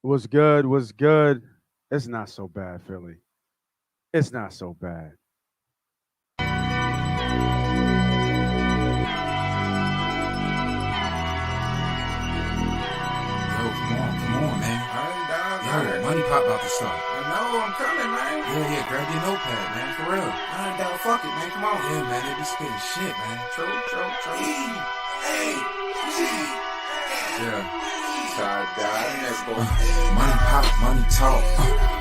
Was good, was good. It's not so bad, Philly. It's not so bad. Come on, man. Hey, dog. Yo, MoneyPot about to start. I know, I'm coming, man. Yeah, grab your notepad, man, for real. All right, dog, fuck it, man. Come on. Yeah, man, they be spitting shit, man. True. Yeah. Sorry, dog. Let's go. Money pop, money talk.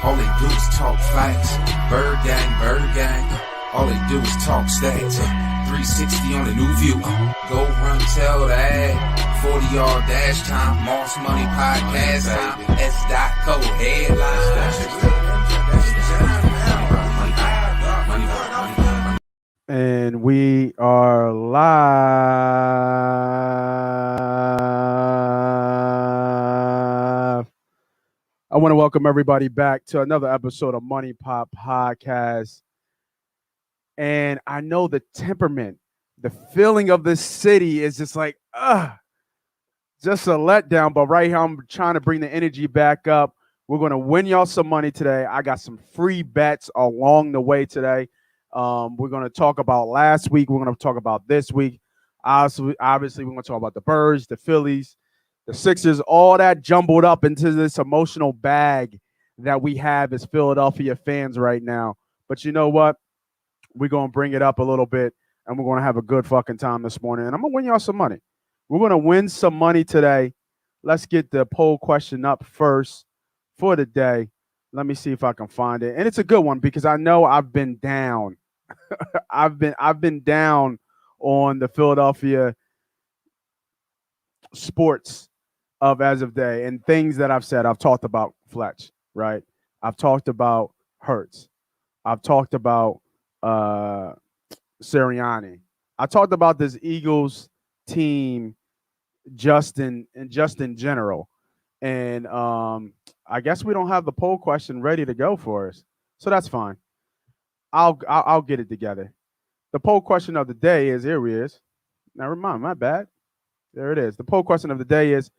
All they do is talk facts. Bird gang. All they do is talk stacks. 360 on the new view. Go run, tell the ad. 40-yard dash time. Moss Money Podcast time. S.co headlines. And we are live. I want to welcome everybody back to another episode of MoneyPot Podcast. And I know the temperament, the feeling of this city is just like, just a letdown. But right here, I'm trying to bring the energy back up. We're going to win y'all some money today. I got some free bets along the way today. We're going to talk about last week. We're going to talk about this week. Obviously, we're going to talk about the Birds, the Phillies, the Sixers, all that jumbled up into this emotional bag that we have as Philadelphia fans right now. But you know what? We're going to bring it up a little bit, and we're going to have a good fucking time this morning. And I'm going to win y'all some money. We're going to win some money today. Let's get the poll question up first for the day. Let me see if I can find it. And it's a good one because I know I've been down. I've been down on the Philadelphia sports as of day and things that I've said. I've talked about Fletch, right? I've talked about Hurts. I've talked about Sirianni. I talked about this Eagles team just in general. And I guess we don't have the poll question ready to go for us. So that's fine. I'll get it together. The poll question of the day is, here he is. Never mind, my bad. There it is. The poll question of the day is,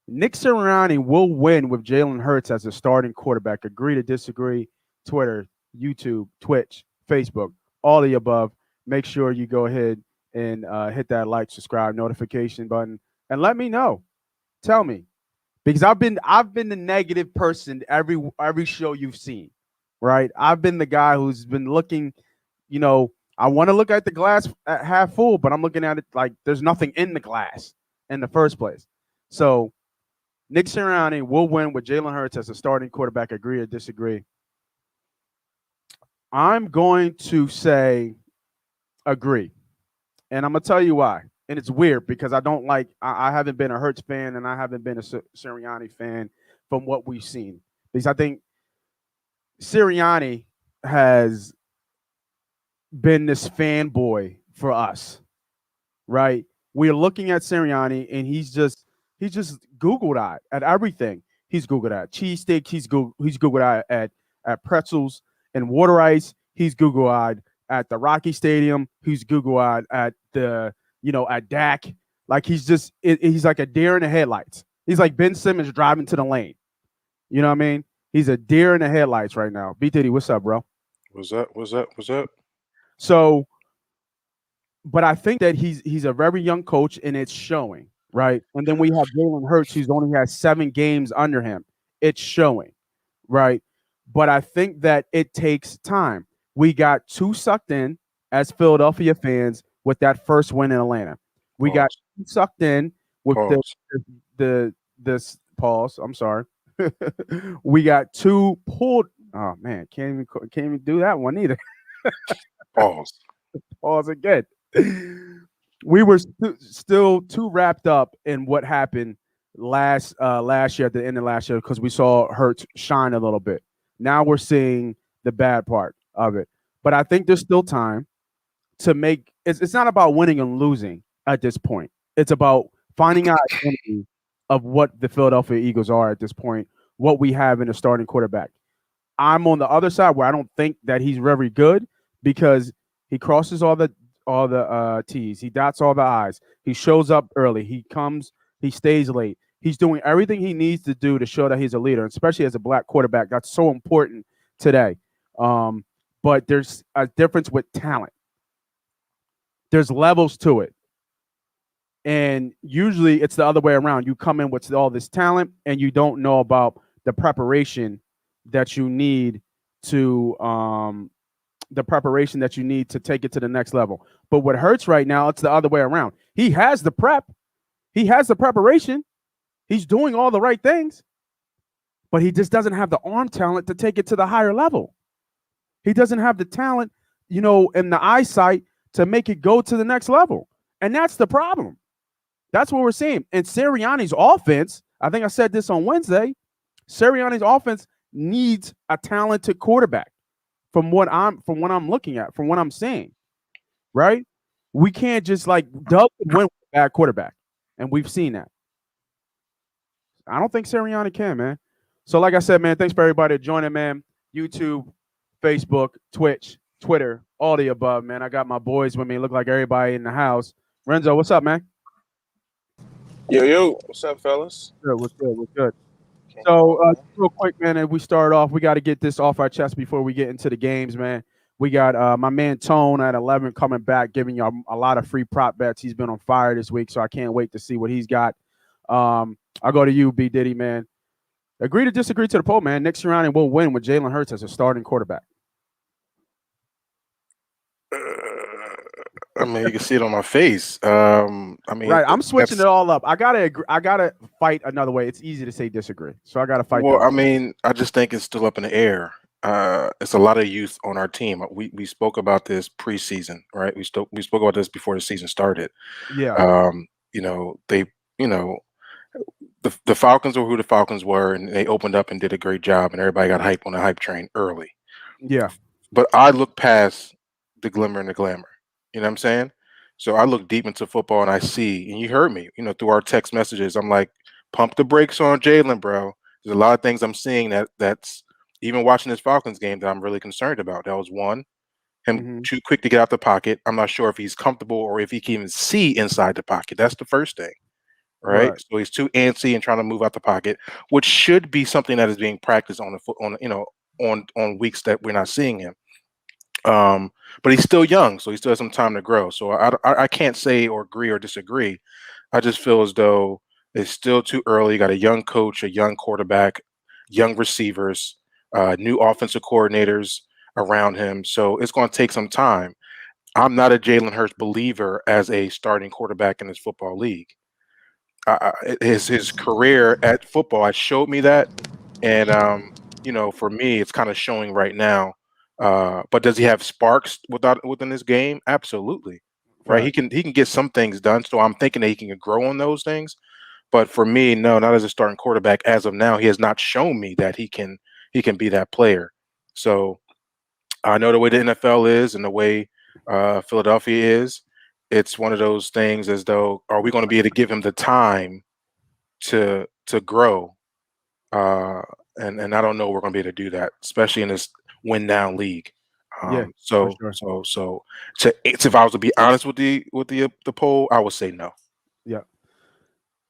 Nick Sirianni will win with Jalen Hurts as a starting quarterback. Agree to disagree? Twitter, YouTube, Twitch, Facebook, all the above. Make sure you go ahead and hit that like, subscribe, notification button, and let me know. Tell me, because I've been the negative person every show you've seen, right? I've been the guy who's been looking, I want to look at the glass at half full, but I'm looking at it like there's nothing in the glass in the first place. So Nick Sirianni will win with Jalen Hurts as a starting quarterback. Agree or disagree? I'm going to say agree. And I'm going to tell you why. And it's weird because I haven't been a Hurts fan and I haven't been a Sirianni fan from what we've seen. Because I think Sirianni has been this fanboy for us, right? We're looking at Sirianni and he's just Googled at everything. He's Googled at cheesesteak. He's Googled at pretzels and water ice. He's Googled at the Rocky Stadium. He's Googled at the at Dak. Like he's like a deer in the headlights. He's like Ben Simmons driving to the lane. You know what I mean? He's a deer in the headlights right now. Bdiddy, what's up, bro? What's up? So, but I think that he's a very young coach and it's showing, right? And then we have Jalen Hurts, who's only had 7 games under him. It's showing, right? But I think that it takes time. We got too sucked in as Philadelphia fans with that first win in Atlanta. We got too sucked in with this pause. I'm sorry. We got too pulled. Oh man, can't even do that one either. Pause again. We were still too wrapped up in what happened last year at the end of last year because we saw Hurts shine a little bit. Now we're seeing the bad part of it. But I think there's still time to make it's not about winning and losing at this point. It's about finding out identity of what the Philadelphia Eagles are at this point, what we have in a starting quarterback. I'm on the other side where I don't think that he's very good because he crosses all the T's. He dots all the I's. He shows up early. He stays late. He's doing everything he needs to do to show that he's a leader, especially as a black quarterback. That's so important today. But there's a difference with talent. There's levels to it. And usually it's the other way around. You come in with all this talent and you don't know about the preparation that you need to take it to the next level. But what hurts right now, it's the other way around. He has the prep. He has the preparation. He's doing all the right things. But he just doesn't have the arm talent to take it to the higher level. He doesn't have the talent, and the eyesight to make it go to the next level. And that's the problem. That's what we're seeing. And Sirianni's offense, I think I said this on Wednesday, Sirianni's offense needs a talented quarterback from what I'm looking at, from what I'm seeing. Right? We can't just Doug win with a bad quarterback. And we've seen that. I don't think Sirianni can, man. So like I said, man, thanks for everybody joining, man. YouTube, Facebook, Twitch, Twitter, all the above, man. I got my boys with me. Look like everybody in the house. Renzo, what's up, man? Yo, what's up, fellas? What's good? So real quick, man, as we start off, we got to get this off our chest before we get into the games, man. We got my man Tone at 11 coming back, giving y'all a lot of free prop bets. He's been on fire this week, so I can't wait to see what he's got. I'll go to you, Bdiddy, man. Agree to disagree to the poll, man. Nick Sirianni will win with Jalen Hurts as a starting quarterback. I mean, you can see it on my face. Right. I'm switching it all up. I gotta fight another way. It's easy to say disagree, so I gotta fight. Well, I mean, I just think it's still up in the air. It's a lot of youth on our team. We spoke about this preseason, right? We spoke about this before the season started. Yeah. The Falcons were who the Falcons were, and they opened up and did a great job, and everybody got hype on the hype train early. Yeah. But I look past the glimmer and the glamour. You know what I'm saying? So I look deep into football and I see, and you heard me, through our text messages, I'm like, pump the brakes on Jalen, bro. There's a lot of things I'm seeing that's even watching this Falcons game that I'm really concerned about. That was one, him too quick to get out the pocket. I'm not sure if he's comfortable or if he can even see inside the pocket. That's the first thing. Right? So he's too antsy and trying to move out the pocket, which should be something that is being practiced on weeks that we're not seeing him. But he's still young, so he still has some time to grow. So I can't say or agree or disagree. I just feel as though it's still too early. You got a young coach, a young quarterback, young receivers, new offensive coordinators around him. So it's going to take some time. I'm not a Jalen Hurts believer as a starting quarterback in this football league. His career at football has showed me that, and for me, it's kind of showing right now. But does he have sparks within his game? Absolutely, right? He can get some things done. So I'm thinking that he can grow on those things. But for me, no, not as a starting quarterback. As of now, he has not shown me that he can be that player. So I know the way the NFL is and the way Philadelphia is. It's one of those things as though, are we going to be able to give him the time to grow? And I don't know we're going to be able to do that, especially in this win down league. So if I was to be honest with the poll, I would say no. Yeah.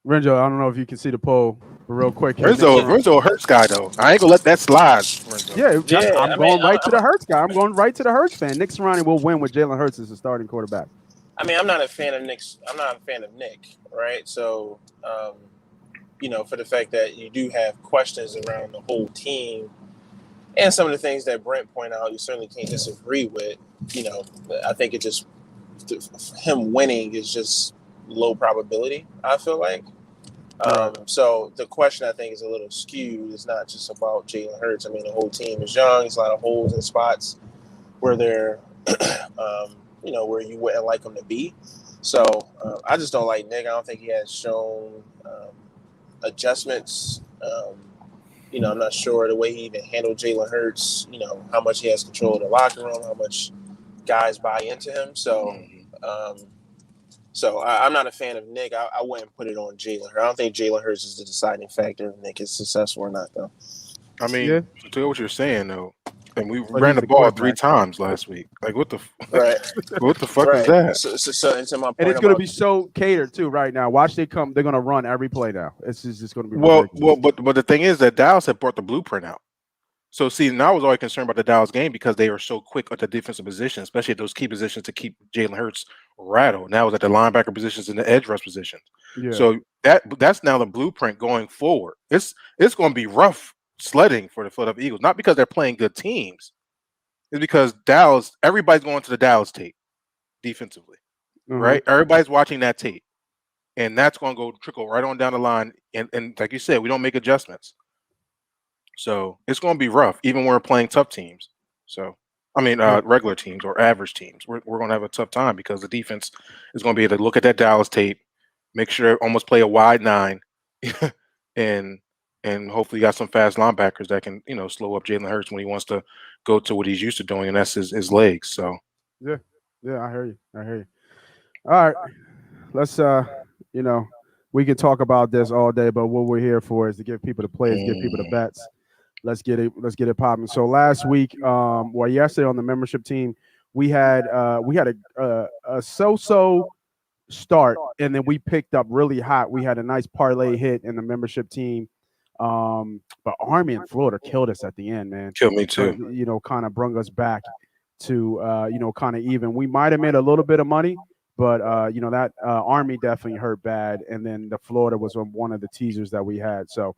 Renzo, I don't know if you can see the poll real quick. Renzo a Hurts guy though. I ain't gonna let that slide. Renzo. I'm going right to the Hurts guy. I'm going right to the Hurts fan. Nick Sirianni will win with Jalen Hurts as the starting quarterback. I mean, I'm not a fan of Nick. I'm not a fan of Nick, right? So, for the fact that you do have questions around the whole team and some of the things that Brent pointed out, you certainly can't disagree with. I think it just him winning is just low probability. I feel like. So the question I think is a little skewed. It's not just about Jalen Hurts. I mean, the whole team is young. There's a lot of holes and spots where they're. Where you wouldn't like him to be. So I just don't like Nick. I don't think he has shown adjustments. I'm not sure the way he even handled Jalen Hurts, how much he has control of the locker room, how much guys buy into him. So I'm not a fan of Nick. I wouldn't put it on Jalen Hurts. I don't think Jalen Hurts is the deciding factor if Nick is successful or not, though. I mean, to what you're saying, though, And we But ran he's the ball 3 quarterback. times last week. Like what the Right. what the fuck Right. is that? So and to my point, And it's going to about- be so catered too right now. Watch they come. They're going to run every play now. It's just going to be Well, ridiculous. but the thing is that Dallas had brought the blueprint out. So see, now I was always concerned about the Dallas game because they are so quick at the defensive position, especially at those key positions to keep Jalen Hurts rattled. Now it's at the linebacker positions and the edge rush positions. Yeah. So that's now the blueprint going forward. It's going to be rough sledding for the Philadelphia Eagles, not because they're playing good teams. It's because Dallas, everybody's going to the Dallas tape defensively, right? Everybody's watching that tape, and that's going to go trickle right on down the line. And like you said, we don't make adjustments. So it's going to be rough, even when we're playing tough teams. So, I mean, regular teams or average teams. We're going to have a tough time because the defense is going to be able to look at that Dallas tape, make sure almost play a wide 9, and hopefully you got some fast linebackers that can, slow up Jalen Hurts when he wants to go to what he's used to doing, and that's his legs. So, yeah, I hear you. All right, let's we can talk about this all day, but what we're here for is to give people the plays, give people the bets. Let's get it popping. So last week, yesterday on the membership team, we had a so-so start, and then we picked up really hot. We had a nice parlay hit in the membership team. But Army and Florida killed us at the end, man. Killed me too. Kind of brung us back to kind of even. We might have made a little bit of money, but that Army definitely hurt bad, and then the Florida was one of the teasers that we had. So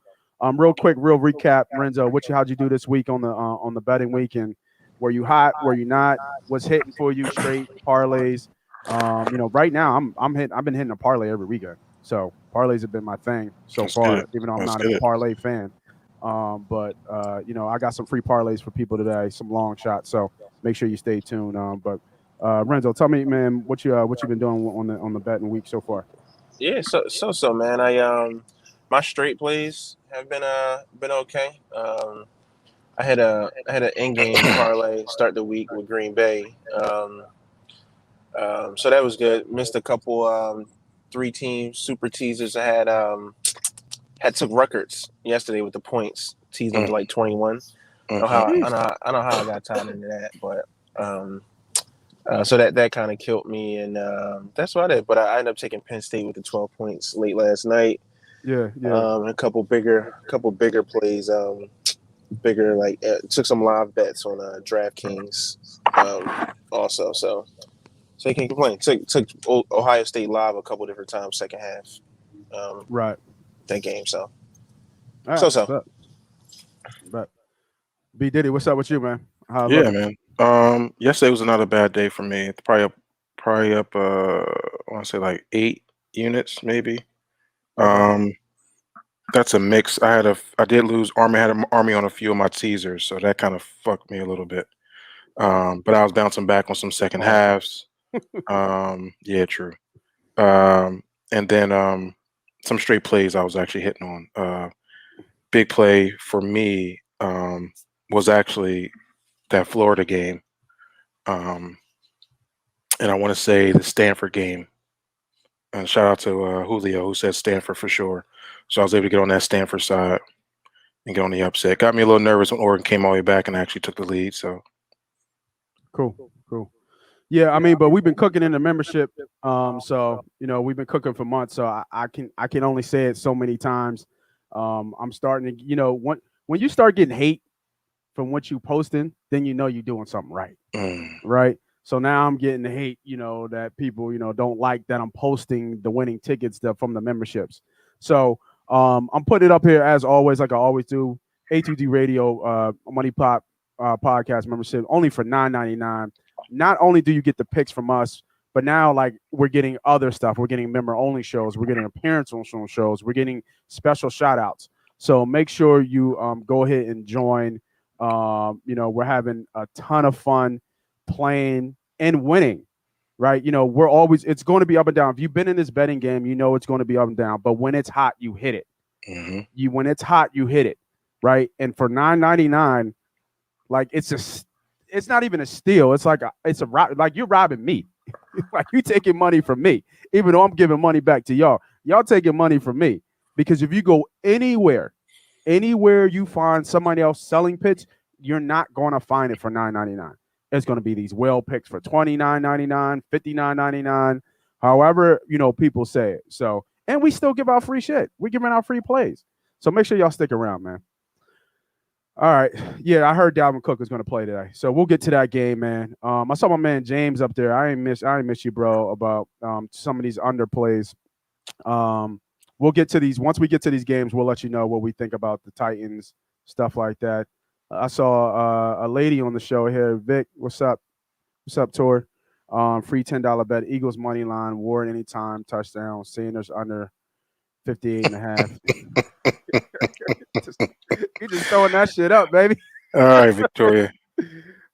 real quick, real recap, Renzo, how'd you do this week on the betting week, and were you hot, were you not, what's hitting for you, straight parlays? Right now I've been hitting a parlay every weekend, so parlays have been my thing so far, even though I'm not a parlay fan. But I got some free parlays for people today, some long shots, so make sure you stay tuned. But Renzo, tell me, man, what you been doing on the betting week so far? Yeah, so man, I my straight plays have been okay. I had an in-game parlay start the week with Green Bay. So that was good. Missed a couple 3-team super teasers. I had took records yesterday with the points, teasing to like 21. I know how I got tied into that, but so that kind of killed me, and that's what I did. But I ended up taking Penn State with the 12 points late last night. Yeah. A couple bigger plays. Took some live bets on DraftKings also. So you can't complain. Took Ohio State live a couple different times second half. Right. That game. So. Right, so. But Bdiddy, what's up with you, man? Man. Yesterday was another bad day for me. It's probably up. I want to say like 8 units, maybe. That's a mix. I did lose Army. I had an Army on a few of my teasers, so that kind of fucked me a little bit. But I was bouncing back on some second halves. Yeah, true. And then some straight plays I was actually hitting on. Big play for me was actually that Florida game. And I want to say the Stanford game. And shout out to Julio, who said Stanford for sure. So I was able to get on that Stanford side and get on the upset. Got me a little nervous when Oregon came all the way back and actually took the lead. So cool. Yeah, I mean, but we've been cooking in the membership. So we've been cooking for months. So I can only say it so many times. I'm starting to, when you start getting hate from what you posting, then you're doing something right. Right. So now I'm getting the hate, that people, don't like that I'm posting the winning tickets from the memberships. So I'm putting it up here as always, like I always do. A2D Radio, MoneyPot Podcast membership, only for $9.99. Not only do you get the picks from us, but now like we're getting other stuff. We're getting member-only shows. We're getting appearance on shows. We're getting special shout-outs. So make sure you go ahead and join. We're having a ton of fun playing and winning, right? It's going to be up and down. If you've been in this betting game, it's going to be up and down. But when it's hot, you hit it. When it's hot, you hit it, right? And for $9.99, like it's not even a steal. It's like like you're robbing me. Like you taking money from me, even though I'm giving money back to y'all. Y'all taking money from me because if you go anywhere you find somebody else selling picks, you're not going to find it for $9.99. It's going to be these whale picks for $29.99, $59.99, however, people say it. So, and we still give out free shit. We're giving out free plays. So make sure y'all stick around, man. All right. Yeah, I heard Dalvin Cook is going to play today. So we'll get to that game, man. I saw my man James up there. I ain't miss you, bro, about some of these underplays. We'll get to these. Once we get to these games, we'll let you know what we think about the Titans, stuff like that. I saw a lady on the show here. Vic, what's up? What's up, Tor? Free $10 bet. Eagles money line. Ward anytime. Touchdown. Sanders under 58.5. You just throwing that shit up, baby. All right, Victoria.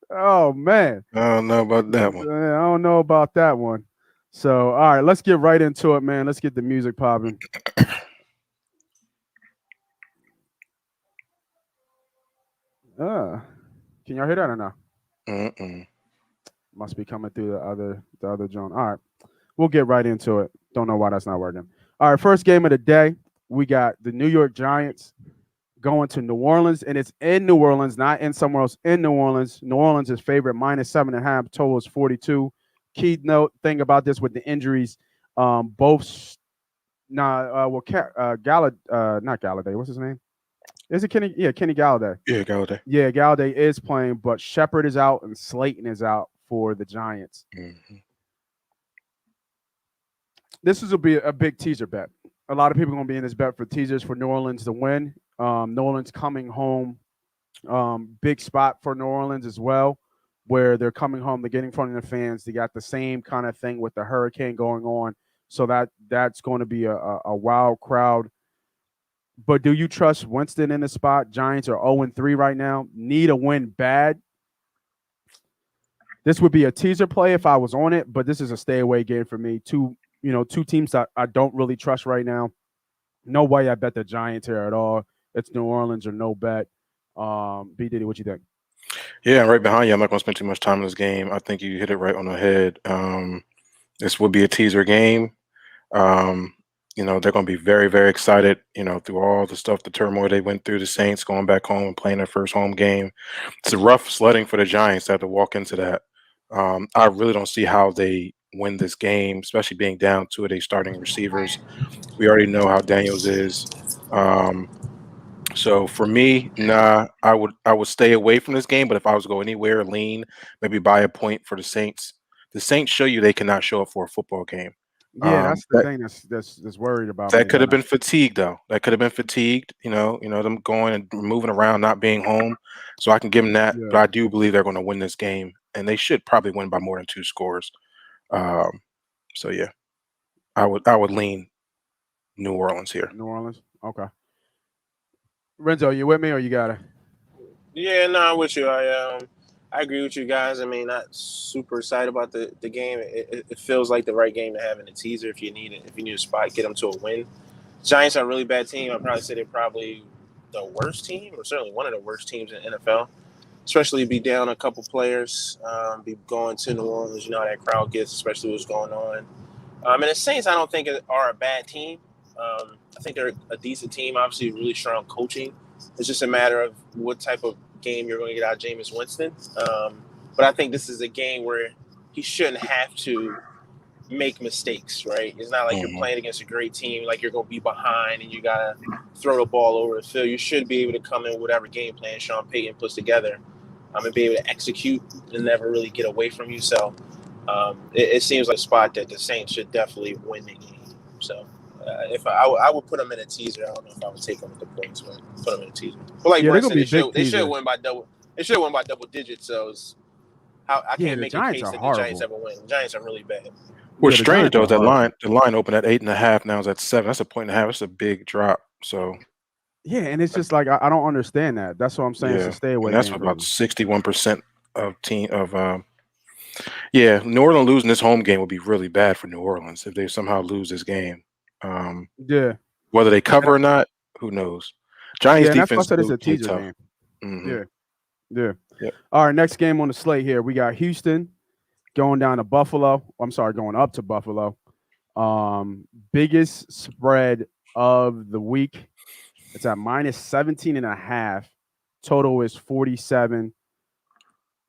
Oh, man. I don't know about that one. I don't know about that one. So, all right, let's get right into it, man. Let's get the music popping. Can y'all hear that or not? Must be coming through the other zone. All right, we'll get right into it. Don't know why that's not working. All right, first game of the day, we got the New York Giants going to New Orleans, and it's in New Orleans, not in somewhere else. In New Orleans, New Orleans is favorite -7.5. Total is 42. Key note thing about this with the injuries, not Galladay. What's his name? Is it Kenny? Yeah, Kenny Galladay. Yeah, Galladay. Yeah, Galladay is playing, but Shepard is out and Slayton is out for the Giants. Mm-hmm. This will be a big teaser bet. A lot of people are going to be in this bet for teasers for New Orleans to win. New Orleans coming home. Big spot for New Orleans as well, where they're coming home. They're getting in front of the fans. They got the same kind of thing with the hurricane going on. So that's going to be a wild crowd. But do you trust Winston in the spot? Giants are 0-3 right now. Need a win bad. This would be a teaser play if I was on it, but this is a stay away game for me. Two teams that I don't really trust right now. No way I bet the Giants here at all. It's New Orleans or no bet. Bdiddy, what you think? Yeah, I'm right behind you. I'm not going to spend too much time in this game. I think you hit it right on the head. This would be a teaser game. They're going to be very, very excited, through all the stuff, the turmoil they went through, the Saints going back home and playing their first home game. It's a rough sledding for the Giants to have to walk into that. I really don't see how they win this game, especially being down two of their starting receivers. We already know how Daniels is. So for me, I would stay away from this game. But if I was to go anywhere, lean, maybe buy a point for the Saints. The Saints show you they cannot show up for a football game. Yeah, that's the thing that's worried about. That could have been fatigued, though. That could have been fatigued. Them going and moving around, not being home. So I can give them that. Yeah. But I do believe they're going to win this game, and they should probably win by more than 2 scores. So yeah, I would lean New Orleans here. New Orleans, okay. Renzo, you with me or you got it? Yeah, no, I'm with you. I agree with you guys. I mean, not super excited about the game. It feels like the right game to have in a teaser if you need it. If you need a spot, get them to a win. Giants are a really bad team. I'd probably say they're probably the worst team, or certainly one of the worst teams in the NFL. Especially be down a couple players, be going to New Orleans. You know how that crowd gets, especially what's going on. And the Saints, I don't think are a bad team. I think they're a decent team. Obviously, really strong coaching. It's just a matter of what type of game you're going to get out of Jameis Winston. But I think this is a game where he shouldn't have to make mistakes, right? It's not like you're playing against a great team, like you're going to be behind and you got to throw the ball over the field. You should be able to come in with whatever game plan Sean Payton puts together and be able to execute and never really get away from you. So it seems like a spot that the Saints should definitely win the game. So if I would put them in a teaser. I don't know if I would take them with the points, but put them in a teaser. But like Brent said, they should win by double. They should win by double digits. So I can't make a case that the Giants ever win. The Giants are really bad. What's strange though is the line opened at 8.5. Now it's at 7. That's a 1.5. That's a big drop. So. Yeah, and it's just like I don't understand that. That's what I'm saying. Yeah. So stay away. And that's about 61% of New Orleans losing this home game would be really bad for New Orleans if they somehow lose this game. Whether they cover or not, who knows? Giants defense. That's why I said it's a teaser game. Mm-hmm. Yeah. All right, next game on the slate here. We got Houston going down to Buffalo. Going up to Buffalo. Biggest spread of the week. It's at -17.5. Total is 47.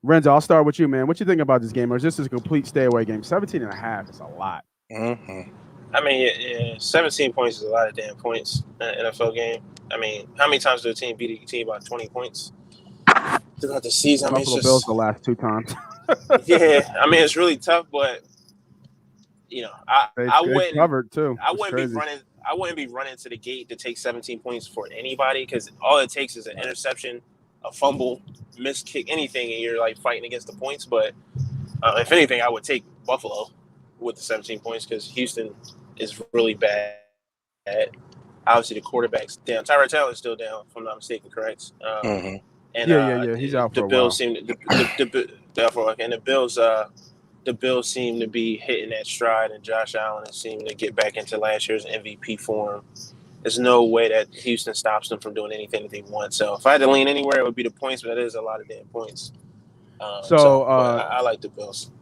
Renzo, I'll start with you, man. What you think about this game? Or is this a complete stay away game? 17.5 is a lot. Mm-hmm. I mean, yeah, 17 points is a lot of damn points in an NFL game. I mean, how many times does a team beat a team by 20 points throughout the season? I mean, Buffalo it's Bills just the last 2 times. yeah. I mean, it's really tough, but you know, I They covered too. I It's wouldn't crazy. be running. I wouldn't be running to the gate to take 17 points for anybody because all it takes is an interception, a fumble, missed kick, anything, and you're like fighting against the points. But if anything, I would take Buffalo with the 17 points because Houston is really bad. Obviously, the quarterback's down. Tyrod Taylor is still down, if I'm not mistaken, correct? Mm-hmm. And Yeah. He's out for the a Bills while. seem and the Bills seem to be hitting that stride, and Josh Allen is seeming to get back into last year's MVP form. There's no way that Houston stops them from doing anything that they want. So if I had to lean anywhere, it would be the points, but that is a lot of damn points. But I like the Bills.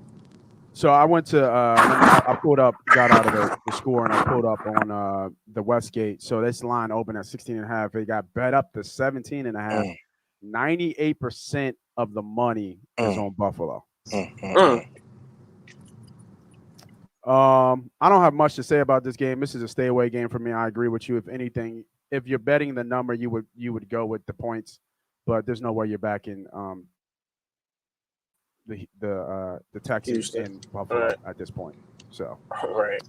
So I went to I pulled up, got out of the score, and I pulled up on the Westgate. So this line opened at 16.5. It got bet up to 17.5. 98% of the money is on Buffalo. Mm-hmm. I don't have much to say about this game. This is a stay away game for me. I agree with you. If anything, if you're betting the number, you would go with the points, but there's no way you're backing the Texans Houston. in Buffalo at this point. So Right.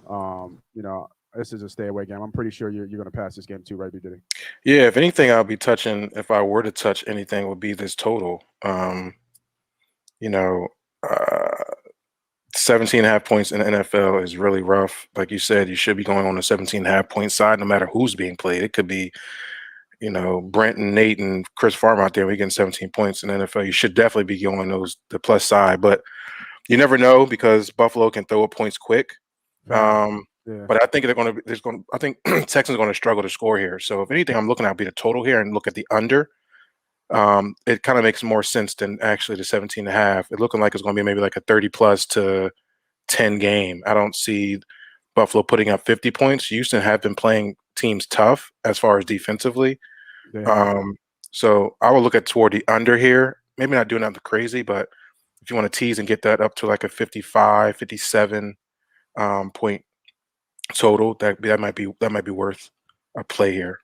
This is a stay away game. I'm pretty sure you're going to pass this game too, right, Bdiddy? Yeah, if anything, I'll be touching. If I were to touch anything, would be this total. 17.5 points in the NFL is really rough. Like you said, you should be going on the 17.5 point side, no matter who's being played. It could be, Brent and Nate and Chris Farmer out there. We getting 17 points in the NFL. You should definitely be going the plus side, but you never know because Buffalo can throw up points quick. But I think I think Texans are going to struggle to score here. So if anything, I'm looking at the total here and look at the under. It kind of makes more sense than actually the 17.5. It's looking like it's going to be maybe like a 30 plus to 10 game. I don't see Buffalo putting up 50 points. Houston have been playing teams tough as far as defensively. So I will look at toward the under here. Maybe not doing nothing crazy, but if you want to tease and get that up to like a 55, 57 point total, that might be worth a play here.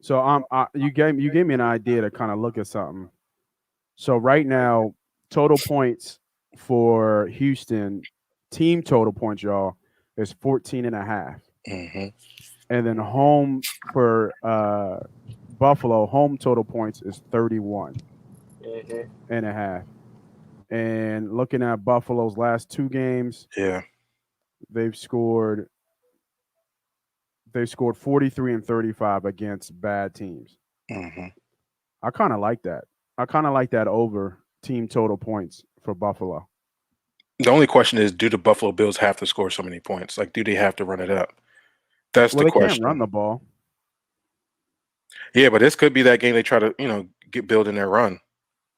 So you gave me an idea to kind of look at something. So right now, total points for Houston, team total points, y'all, is 14.5. Mm-hmm. And then home for Buffalo, home total points is 31.5. And looking at Buffalo's last 2 games, they've scored 43 and 35 against bad teams. Mm-hmm. I kind of like that. I kind of like that over team total points for Buffalo. The only question is, do the Buffalo Bills have to score so many points? Like, do they have to run it up? That's the question. They can't run the ball. Yeah, but this could be that game they try to, get building their run.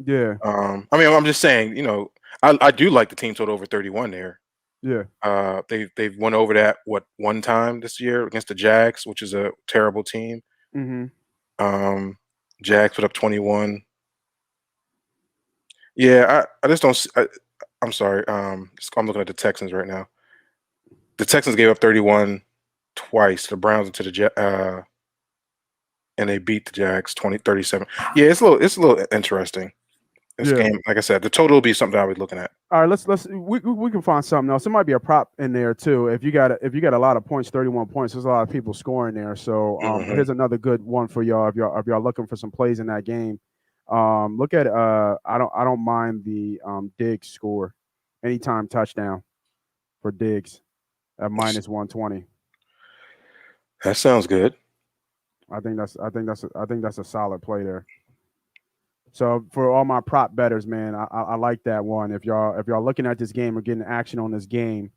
Yeah. I'm just saying, I do like the team total over 31 there. Yeah. They've won over that one time this year against the Jags, which is a terrible team. Mm-hmm. Jags put up 21. Yeah, I just don't. I'm sorry. I'm looking at the Texans right now. The Texans gave up 31 twice. The Browns into the and they beat the Jags 37. Yeah, it's a little interesting. This game, like I said, the total will be something I'll be looking at. All right, we can find something else. There might be a prop in there too. If you got a lot of points, 31 points, there's a lot of people scoring there. So here's another good one for y'all. If y'all looking for some plays in that game, look at I don't mind the Diggs score, anytime touchdown for Diggs at minus 120. That sounds good. I think that's a solid play there. So for all my prop bettors, man, I like that one. If y'all looking at this game or getting action on this game,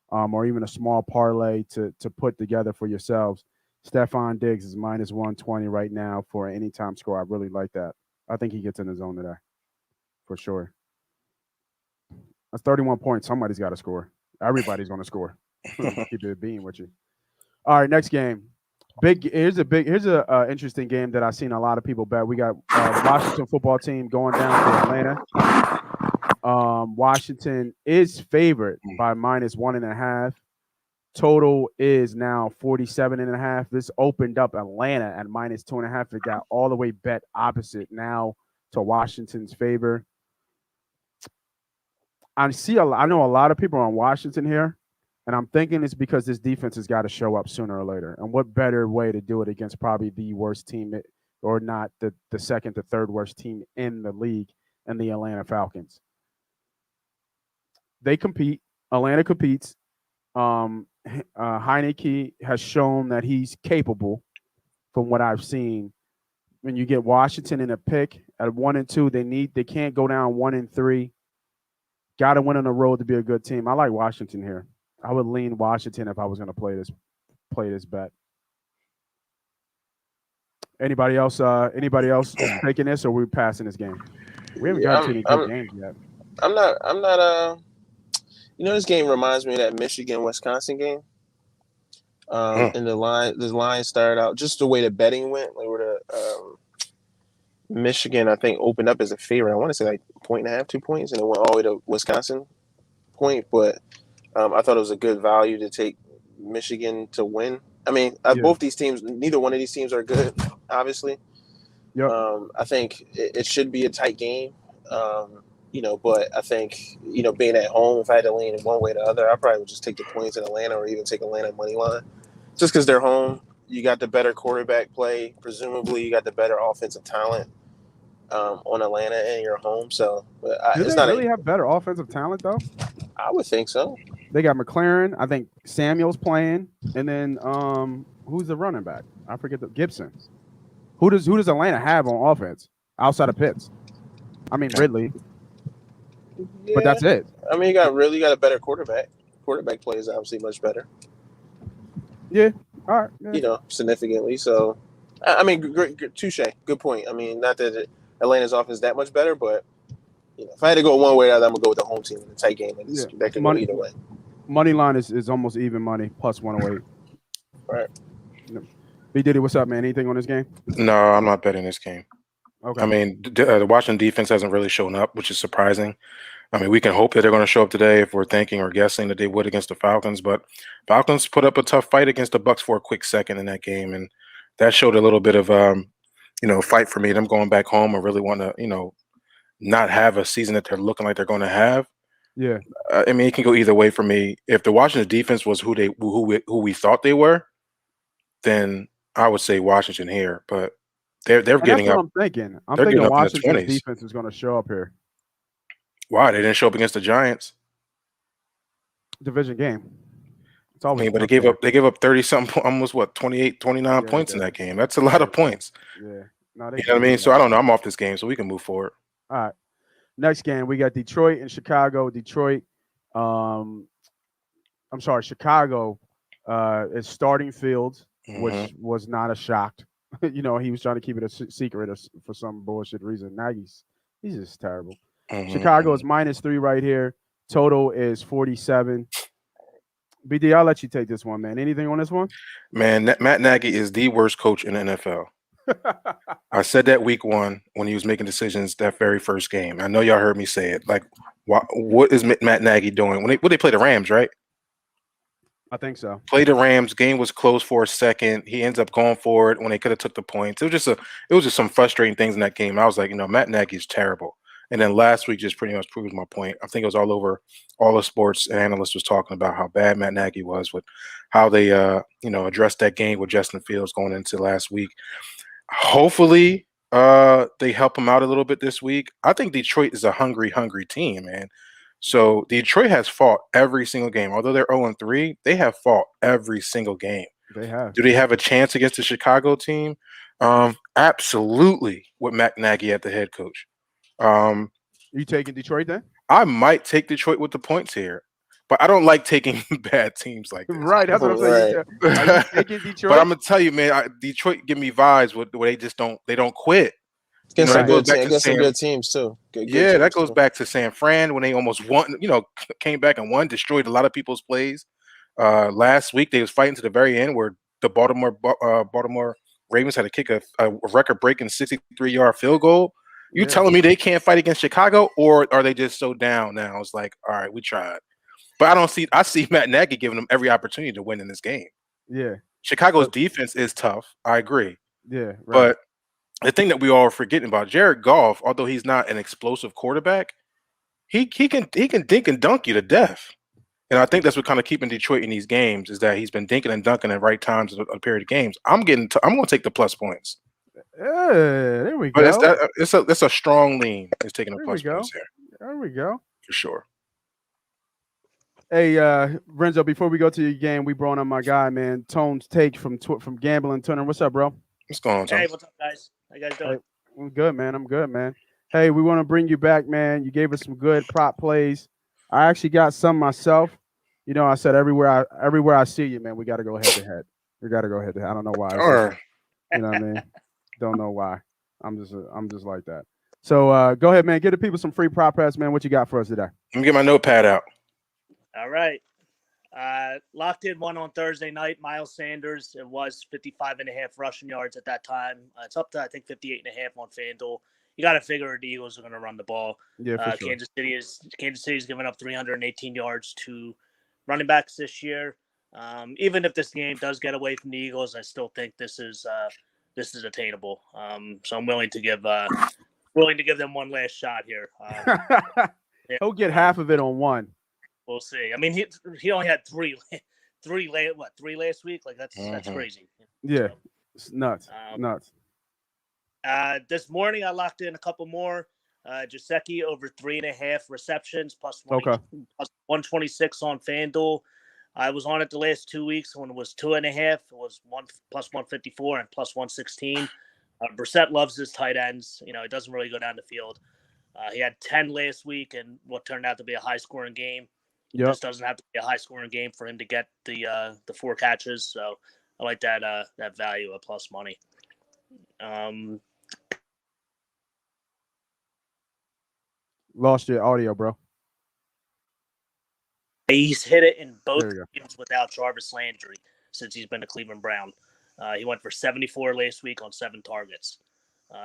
or even a small parlay to put together for yourselves, Stephon Diggs is minus 120 right now for an anytime score. I really like that. I think he gets in the zone today, for sure. That's 31 points. Somebody's got to score. Everybody's going to score. Keep it being with you. All right, next game. Here's a interesting game that I've seen a lot of people bet. We got the Washington football team going down to Atlanta. Washington is favored by -1.5. Total is now 47.5. This opened up Atlanta at -2.5. It got all the way bet opposite now to Washington's favor. I know a lot of people on Washington here, and I'm thinking it's because this defense has got to show up sooner or later. And what better way to do it against probably the worst team, or not the second to third worst team in the league, and the Atlanta Falcons. They compete. Atlanta competes. Heineke has shown that he's capable from what I've seen. When you get Washington in a pick at 1-2, they can't go down 1-3. Got to win on the road to be a good team. I like Washington here. I would lean Washington if I was going to play this bet. Anybody else taking this, or are we passing this game? We haven't got too many good games yet. I'm not. This game reminds me of that Michigan-Wisconsin game. And the line started out just the way the betting went. Like where the Michigan, I think, opened up as a favorite. I want to say like 1.5, 2 points, and it went all the way to Wisconsin point. But I thought it was a good value to take Michigan to win. I mean, both these teams, neither one of these teams are good, obviously. Yep. I think it should be a tight game. But I think, being at home, if I had to lean in one way or the other, I probably would just take the points in Atlanta, or even take Atlanta money line. Just because they're home, you got the better quarterback play. Presumably, you got the better offensive talent on Atlanta, and you're home. So, do they really have better offensive talent, though? I would think so. They got McLaren. I think Samuel's playing, and then who's the running back? I forget Gibson. Who does Atlanta have on offense outside of Pitts? I mean Ridley. Yeah. But that's it. I mean, you got a better quarterback. Quarterback play is obviously much better. Yeah. All right. Yeah. Significantly. So, I mean, great, touche. Good point. I mean, not that Atlanta's offense is that much better, but if I had to go one way or the other, I'm gonna go with the home team in a tight game. That could go either way. Money line is almost even money, plus 108. Right. Bdiddy, what's up, man? Anything on this game? No, I'm not betting this game. Okay. I mean, the Washington defense hasn't really shown up, which is surprising. I mean, we can hope that they're going to show up today if we're thinking or guessing that they would against the Falcons. But Falcons put up a tough fight against the Bucs for a quick second in that game, and that showed a little bit of fight for me. Them going back home and really want to not have a season that they're looking like they're going to have. Yeah. I mean, it can go either way for me. If the Washington defense was who we thought they were, then I would say Washington here. But they're getting up. I'm thinking Washington's defense is going to show up here. Why? They didn't show up against the Giants. Division game. It's always but they gave up 30 something, almost 28, 29 points in that game. That's a lot of points. Yeah. No, you know what I mean? So I don't know. I'm off this game, so we can move forward. All right. Next game, we got Detroit and Chicago. Chicago is starting Fields, which was not a shock. He was trying to keep it a secret for some bullshit reason. Now he's just terrible. Chicago is -3 right here. Total is 47. BD, I'll let you take this one, man. Anything on this one? Man, Matt Nagy is the worst coach in the NFL. I said that week 1 when he was making decisions that very first game. I know y'all heard me say it. Like, what is Matt Nagy doing? When they play the Rams, right? I think so. Play the Rams. Game was close for a second. He ends up going for it when they could have took the points. It was just some frustrating things in that game. I was like, Matt Nagy is terrible. And then last week just pretty much proved my point. I think it was all over. All the sports analysts was talking about how bad Matt Nagy was with how they addressed that game with Justin Fields going into last week. Hopefully they help him out a little bit this week. I think Detroit is a hungry team, man. So Detroit has fought every single game. Although they're 0-3, they have fought every single game. They have. Do they have a chance against the Chicago team? Absolutely, with Matt Nagy at the head coach. You taking Detroit then? I might take Detroit with the points here, but I don't like taking bad teams like this. Right, that's what I'm saying. Are you taking Detroit? But I'm gonna tell you, man, Detroit give me vibes where they don't quit. Against some good teams too. That goes back to San Fran when they almost won. Came back and won, destroyed a lot of people's plays. Last week they was fighting to the very end where the Baltimore Ravens had to kick a record-breaking 63-yard field goal. You telling me they can't fight against Chicago, or are they just so down now? It's like, all right, we tried. But I see Matt Nagy giving them every opportunity to win in this game. Yeah. Chicago's defense is tough. I agree. Yeah. Right. But the thing that we all are forgetting about, Jared Goff, although he's not an explosive quarterback, he can dink and dunk you to death. And I think that's what kind of keeping Detroit in these games is that he's been dinking and dunking at right times in a period of games. I'm going to take the plus points. There we But go. it's a strong lean. It's taking the There plus we go. points here There we go. for sure. Hey, Renzo, before we go to your game, we brought on my guy, man, Tone's Take from Gambling Turner. What's up, bro? What's going on, Tom? Hey, what's up, guys? How you guys doing? Hey, I'm good, man. I'm good, man. Hey, we want to bring you back, man. You gave us some good prop plays. I actually got some myself. You know, I said everywhere I see you, man, we got to go head to head. We got to go head to head. I don't know why. Sure. You know what I mean? Don't know why. I'm just like that. So go ahead, man. Give the people some free prop bets, man. What you got for us today? Let me get my notepad out. All right. Locked in one on Thursday night. Miles Sanders. It was 55.5 rushing yards at that time. It's up to, I think, 58.5 on FanDuel. You got to figure the Eagles are going to run the ball. Yeah, for sure. Kansas City's giving up 318 yards to running backs this year. Even if this game does get away from the Eagles, I still think this is attainable. So I'm willing to give them one last shot here. He'll get half of it on one. We'll see. I mean, he only had three last week? Like that's crazy. Yeah, it's nuts. Nuts. This morning I locked in a couple more. Gesicki over 3.5 receptions plus 126 on FanDuel. I was on it the last 2 weeks when it was 2.5. It was plus 154 and plus 116. Brissett loves his tight ends. You know, it doesn't really go down the field. He had 10 last week and what turned out to be a high scoring game. It just doesn't have to be a high scoring game for him to get the 4 catches. So I like that value at plus money. Lost your audio, bro. He's hit it in both games without Jarvis Landry since he's been a Cleveland Brown. He went for 74 last week on 7 targets.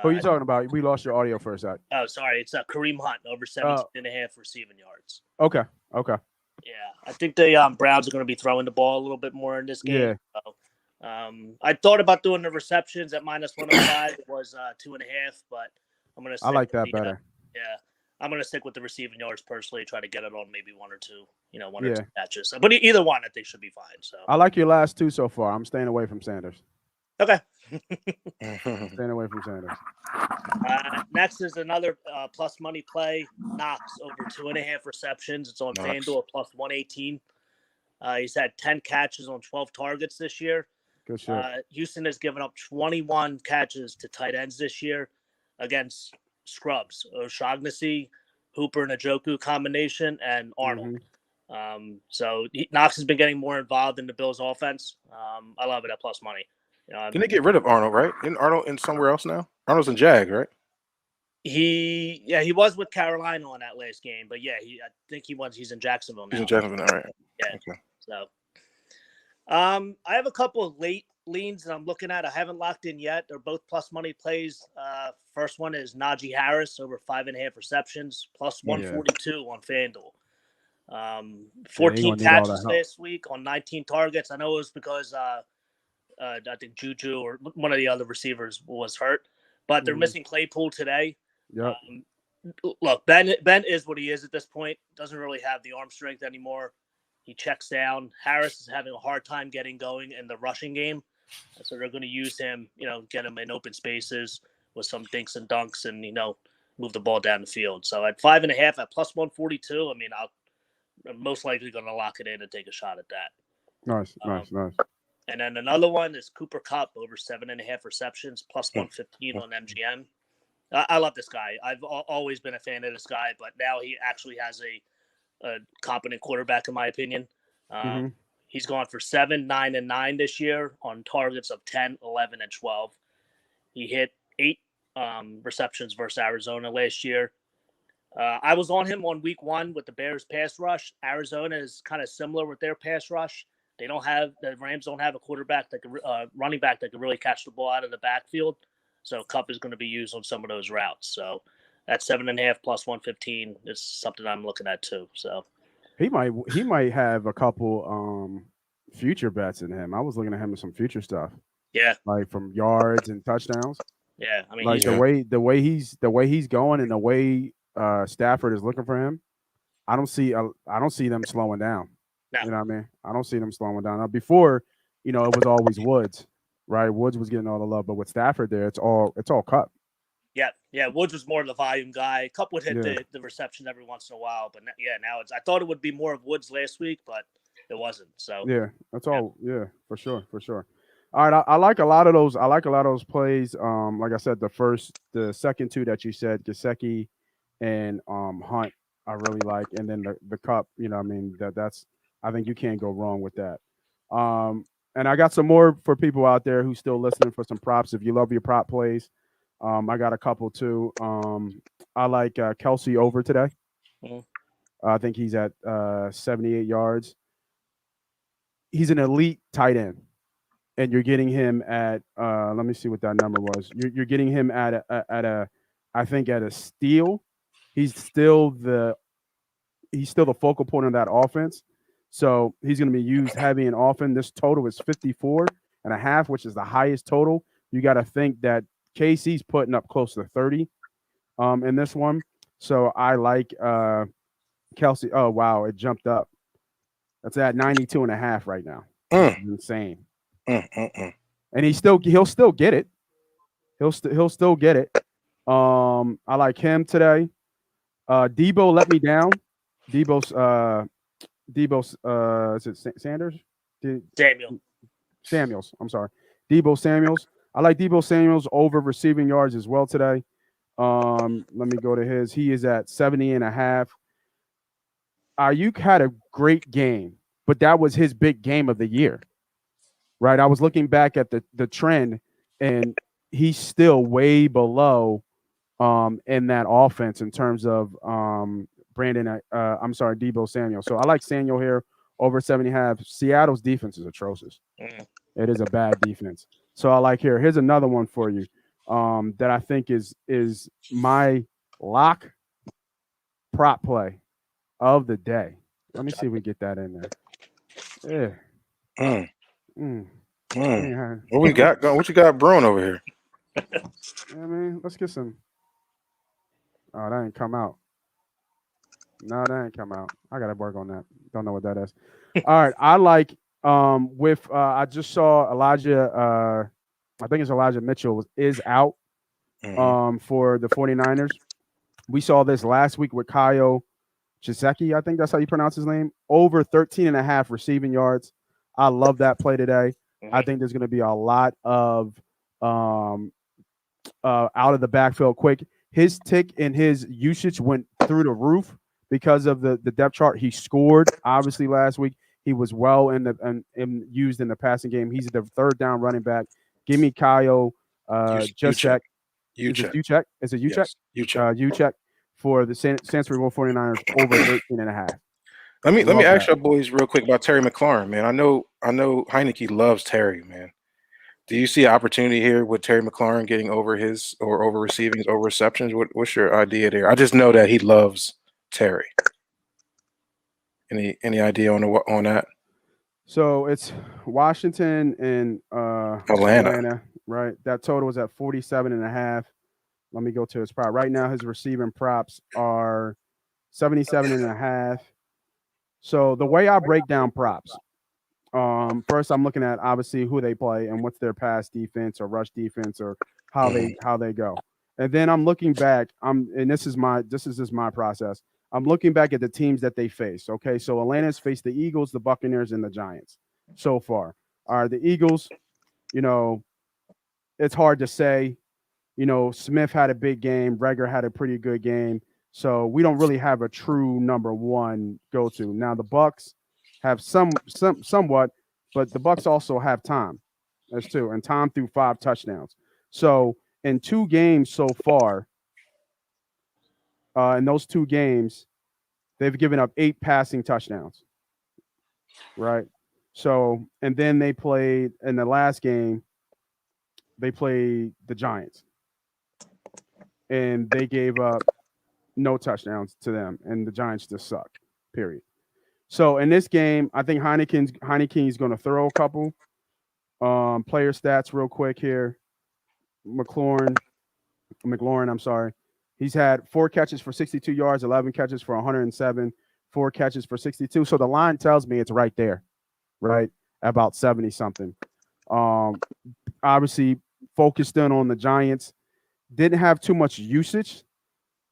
Who are you talking about? We lost your audio for a sec. Oh, sorry. It's Kareem Hunt over 17.5 receiving yards. Okay. Yeah, I think the Browns are going to be throwing the ball a little bit more in this game. Yeah. So, I thought about doing the receptions at minus 105. It was 2.5, but I'm going to. I like that better. Yeah, I'm going to stick with the receiving yards personally. Try to get it on maybe 1 or 2. One or 2 catches. But either one, I think should be fine. So I like your last 2 so far. I'm staying away from Sanders. Okay. Staying away from Sanders. Next is another plus money play. Knox over 2.5 receptions. It's on FanDuel plus 118. He's had 10 catches on 12 targets this year. Good shit. Houston has given up 21 catches to tight ends this year against scrubs. O'Shaughnessy, Hooper, and Njoku combination, and Arnold. So Knox has been getting more involved in the Bills' offense. I love it at plus money. Can they get rid of Arnold, right? Isn't Arnold in somewhere else now? Arnold's in Jag, right? He was with Carolina on that last game, but I think he's in Jacksonville now. He's in Jacksonville, all right. Yeah. Okay. So I have a couple of late leans that I'm looking at. I haven't locked in yet. They're both plus money plays. First one is Najee Harris over 5.5 receptions, plus 142 on FanDuel. 14 catches last week on 19 targets. I know it was because I think Juju or one of the other receivers was hurt, but they're missing Claypool today. Yep. Look, Ben is what he is at this point. Doesn't really have the arm strength anymore. He checks down. Harris is having a hard time getting going in the rushing game, so they're going to use him. Get him in open spaces with some dinks and dunks, and move the ball down the field. So at 5.5 at plus 142, I mean, I'm most likely going to lock it in and take a shot at that. Nice. And then another one is Cooper Kupp over 7.5 receptions, plus 115 on MGM. I love this guy. I've always been a fan of this guy, but now he actually has a competent quarterback, in my opinion. He's gone for 7, 9, and 9 this year on targets of 10, 11, and 12. He hit 8 receptions versus Arizona last year. I was on him on week 1 with the Bears pass rush. Arizona is kind of similar with their pass rush. The Rams don't have a quarterback that could, running back that could really catch the ball out of the backfield. So Kupp is going to be used on some of those routes. So that 7.5 plus 115 is something I'm looking at too. So he might have a couple future bets in him. I was looking at him with some future stuff. Yeah, like from yards and touchdowns. Yeah, I mean, like the way he's going and the way Stafford is looking for him. I don't see them slowing down. No. You know what I mean? I don't see them slowing down. Now, before, it was always Woods, right? Woods was getting all the love, but with Stafford there, it's all Kupp. Yeah. Woods was more of the volume guy. Kupp would hit the reception every once in a while, but now I thought it would be more of Woods last week, but it wasn't. So yeah, that's all. Yeah, for sure. All right, I like a lot of those. I like a lot of those plays. Like I said, the second two that you said, Gesicki and Hunt, I really like, and then the Kupp. You know, what I mean that's. I think you can't go wrong with that. And I got some more for people out there who still listening for some props. If you love your prop plays, I got a couple too. I like Kelsey over today. Mm-hmm. I think he's at 78 yards. He's an elite tight end, and you're getting him at. Let me see what that number was. You're getting him at a steal. He's still the focal point of that offense. So he's going to be used heavy and often. This total is 54.5, which is the highest total. You got to think that KC's putting up close to 30 in this one. So I like Kelsey. Oh, wow. It jumped up. That's at 92.5 right now. Insane. And he'll still get it. He'll still get it. I like him today. Debo let me down. Debo's is it Sanders? Samuels. I'm sorry. Debo Samuels. I like Debo Samuels over receiving yards as well today. Let me go to his. He is at 70.5. Ayuk had a great game, but that was his big game of the year. Right? I was looking back at the trend, and he's still way below in that offense in terms of Debo Samuel. So I like Samuel here over 70.5. Seattle's defense is atrocious. It is a bad defense. So I like here. Here's another one for you that I think is my lock prop play of the day. Let me see if we get that in there. Yeah. What we got? What you got brewing over here? Yeah, man. Let's get some. Oh, that ain't come out. No, that ain't come out. I gotta work on that. Don't know what that is. All right. I like I just saw Elijah I think it's Elijah Mitchell is out for the 49ers. We saw this last week with Kyle Chiseki, I think that's how you pronounce his name, over 13.5 receiving yards. I love that play today. I think there's going to be a lot of out of the backfield quick. His tick and his usage went through the roof because of the depth chart. He scored obviously last week. He was well used in the passing game. He's the third down running back. Give me Kyle Juszczyk. Juszczyk. Is it Juszczyk? Juszczyk. Juszczyk for the San Francisco 49ers over 13.5. Let me ask you boys real quick about Terry McLaurin, man. I know Heineke loves Terry, man. Do you see an opportunity here with Terry McLaurin getting over receivings, over receptions? What's your idea there? I just know that he loves Terry. Any idea on that? So it's Washington and Atlanta, right? That total is at 47.5. Let me go to his prop. Right now, his receiving props are 77.5. So the way I break down props, first I'm looking at obviously who they play and what's their pass defense or rush defense or how they go, and then I'm looking back. This is just my process. I'm looking back at the teams that they face. Okay, so Atlanta's faced the Eagles, the Buccaneers, and the Giants so far. All right, the Eagles, it's hard to say. Smith had a big game. Reagor had a pretty good game. So we don't really have a true number one go-to. Now the Bucs have somewhat, but the Bucs also have Tom. That's two, and Tom threw 5 touchdowns. So in 2 games so far, in those 2 games, they've given up 8 passing touchdowns. Right. So, and then they played in the last game, they played the Giants. And they gave up no touchdowns to them. And the Giants just suck, period. So in this game, I think Heineke's going to throw a couple. Player stats real quick here. McLaurin, I'm sorry. He's had 4 catches for 62 yards, 11 catches for 107, 4 catches for 62. So the line tells me it's right there, right? About 70 something. Obviously focused in on the Giants. Didn't have too much usage.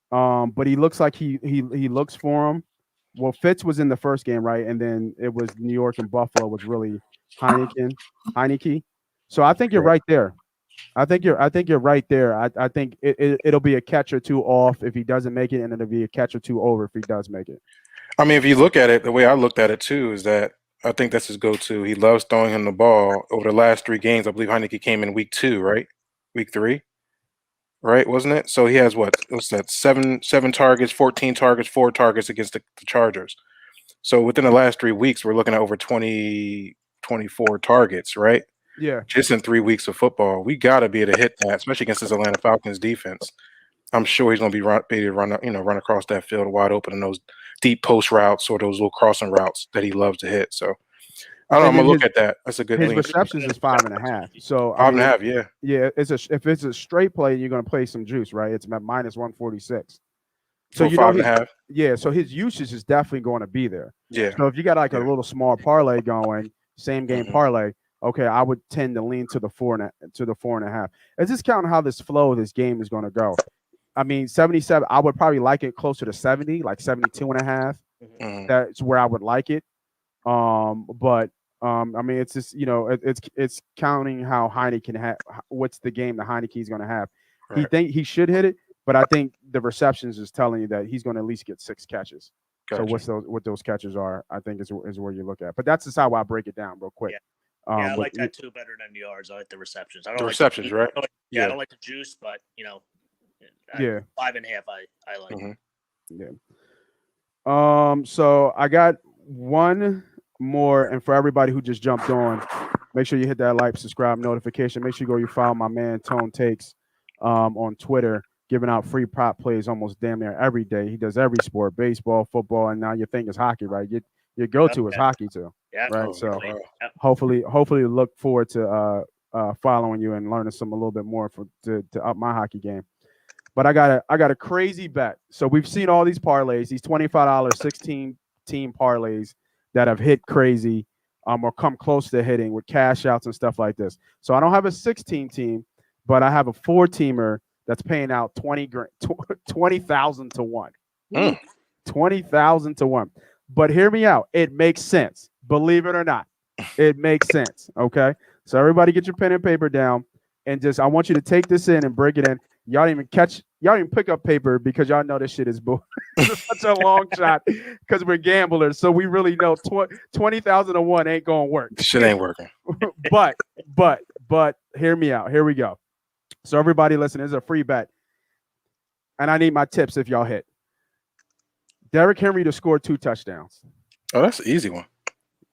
But he looks like he looks for him. Well, Fitz was in the first game, right? And then it was New York and Buffalo was really Heineke. So I think you're right there. I think you're right there. I think it'll be a catch or two off if he doesn't make it, and it'll be a catch or two over if he does make it. I mean, if you look at it, the way I looked at it too is that I think that's his go-to. He loves throwing him the ball. Over the last 3 games, I believe Heineke came in week 2, right? Week 3, right? Wasn't it? So he has what's that? 7 targets, 14 targets, 4 targets against the Chargers. So within the last 3 weeks, we're looking at over 20, 24 targets, right? Yeah. Just in 3 weeks of football, we got to be able to hit that, especially against this Atlanta Falcons defense. I'm sure he's going to be able to run across that field wide open in those deep post routes or those little crossing routes that he loves to hit. So I don't know. I'm gonna look at that. That's a good. His receptions is 5.5. So 5.5, yeah. Yeah, if it's a straight play, you're going to play some juice, right? It's about minus 146. So you 5.5. Yeah, so his usage is definitely going to be there. Yeah. So if you got like a little small parlay going, same game parlay, okay, I would tend to lean to the 4.5. It's just counting how this flow of this game is going to go. I mean, 77, I would probably like it closer to 70, like 72.5. That's where I would like it. But I mean, it's just, it's counting how Heineke can have, what's the game that Heineke is going to have. Right. He should hit it, but I think the receptions is telling you that he's going to at least get 6 catches. Gotcha. So what those catches are, I think is where you look at. But that's just how I break it down real quick. Yeah. I like that too better than the yards. I like the receptions. I don't the like receptions, right? I don't like the juice, but 5.5 I like. Yeah. So I got one more, and for everybody who just jumped on, make sure you hit that like, subscribe, notification. Make sure you follow my man Tone Takes on Twitter, giving out free prop plays almost damn near every day. He does every sport, baseball, football, and now your thing is hockey, right? Your go-to is hockey too. Yeah. Right. So hopefully look forward to following you and learning a little bit more to up my hockey game. But I got a crazy bet. So we've seen all these parlays, these $25 16-team parlays that have hit crazy or come close to hitting with cash outs and stuff like this. So I don't have a 16-team, but I have a 4-teamer that's paying out 20,000 to 1. 20,000 to 1. But hear me out. It makes sense. Believe it or not. It makes sense. Okay. So everybody get your pen and paper down, and I want you to take this in and break it in. Y'all didn't even pick up paper because y'all know this shit is bull. It's such a long shot because we're gamblers. So we really know 20,000 to 1 ain't gonna work. Shit ain't working. but hear me out. Here we go. So everybody listen, this is a free bet. And I need my tips if y'all hit. Derrick Henry to score 2 touchdowns. Oh, that's an easy one.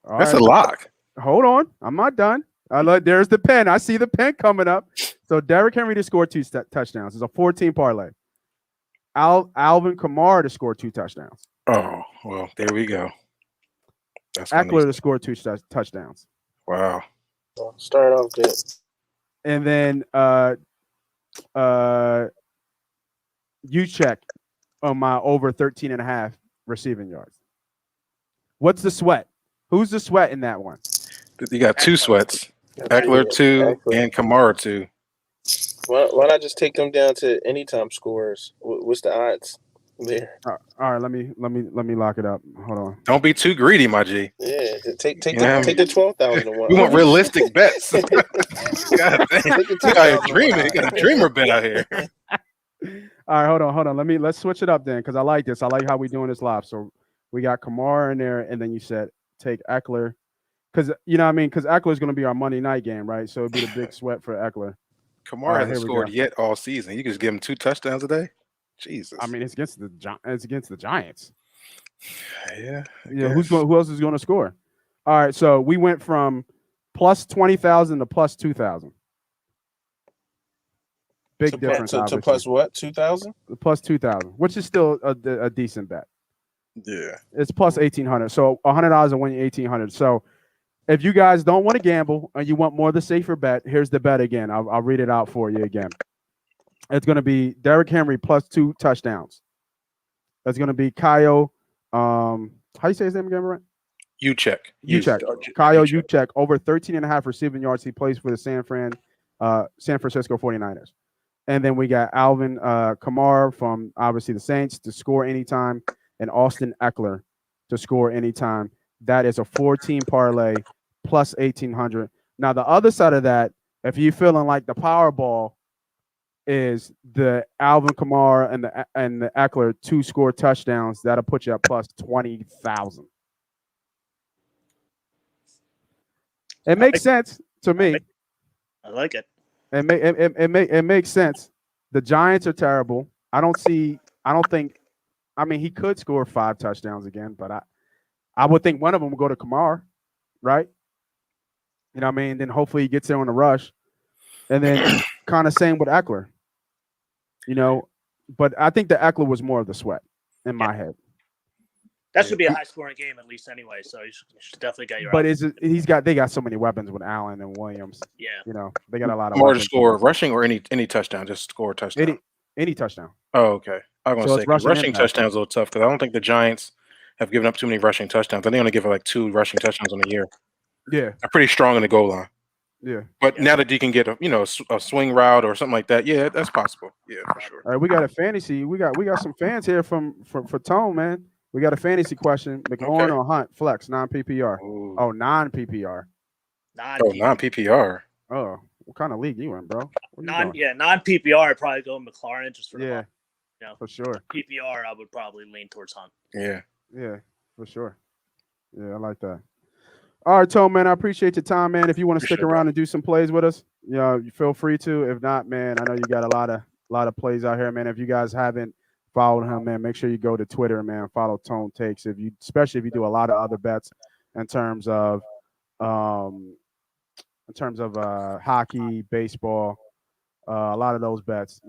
All that's right. a lock. Hold on. I'm not done. There's the pen. I see the pen coming up. So Derrick Henry to score 2 touchdowns. It's a 14 parlay. Alvin Kamara to score 2 touchdowns. Oh, well, there we go. That's Eckler to score 2 touchdowns. Wow. Start off good. And then you check on my over 13.5 receiving yards. What's the sweat? Who's the sweat in that one? You got 2 sweats. Eckler 2 and Kamara 2. Why not just take them down to anytime scores? What's the odds there? All right, let me lock it up. Hold on. Don't be too greedy, my G. Yeah, take the 12,000 to 1. We want realistic bets. God dang. You got a dreamer bet out here. All right, hold on. Let's switch it up then, because I like this. I like how we're doing this live. So we got Kamara in there, and then you said take Eckler. Because, because Eckler is going to be our Monday night game, right? So it'd be the big sweat for Eckler. Kamara hasn't scored yet all season. You can just give him 2 touchdowns a day? Jesus. I mean, it's against the Giants. Yeah. Yeah. Who else is going to score? All right, so we went from plus 20,000 to plus 2,000. Big difference, to obviously. plus what? 2,000? Plus 2,000, which is still a decent bet. Yeah. It's plus 1,800. So $100 will win you 1,800. So if you guys don't want to gamble and you want more of the safer bet, here's the bet again. I'll read it out for you again. It's going to be Derrick Henry plus 2 touchdowns. That's going to be Kyle. How you say his name again, Brent? Uchek. Kyle Uchek over 13.5 receiving yards. He plays for the San Francisco 49ers. And then we got Alvin Kamara from obviously the Saints to score anytime, and Austin Eckler to score anytime. That is a 4-team parlay plus 1,800. Now the other side of that, if you're feeling like the Powerball, is the Alvin Kamara and the Eckler 2 score touchdowns. That'll put you at plus 20,000. It makes sense to me. I like it. It makes sense. The Giants are terrible. I mean, he could score 5 touchdowns again, but I would think one of them would go to Kamara, right? You know what I mean? Then hopefully he gets there on a rush. And then kind of same with Eckler. You know, but I think the Eckler was more of the sweat in my head. That should be a high scoring game at least anyway. So you should definitely get your. But they got so many weapons with Allen and Williams. Yeah. You know, they got a lot of More to weapons. score rushing or any touchdown, just score a touchdown. Any touchdown. Oh, okay. I was So going it's to say rushing touchdowns a little tough because I don't think the Giants have given up too many rushing touchdowns. I think they only give like 2 rushing touchdowns on the year. Yeah. They're pretty strong in the goal line. Yeah. But now that you can get a swing route or something like that, yeah, that's possible. Yeah, for sure. All right, we got a fantasy. We got some fans here for Tone, man. We got a fantasy question. McLaurin or Hunt? Flex, non-PPR. Ooh. Oh, non-PPR. Non-PPR. Oh, what kind of league you in, bro? Non-PPR, I'd probably go McLaurin just for the money. For sure. PPR, I would probably lean towards Hunt. Yeah, for sure. Yeah, I like that. All right, Tone, man, I appreciate your time, man. If you want to stick around and do some plays with us, you feel free to. If not, man, I know you got a lot of plays out here, man. If you guys haven't followed him, man, make sure you go to Twitter, man. Follow Tone Takes. Especially if you do a lot of other bets in terms of hockey, baseball, a lot of those bets,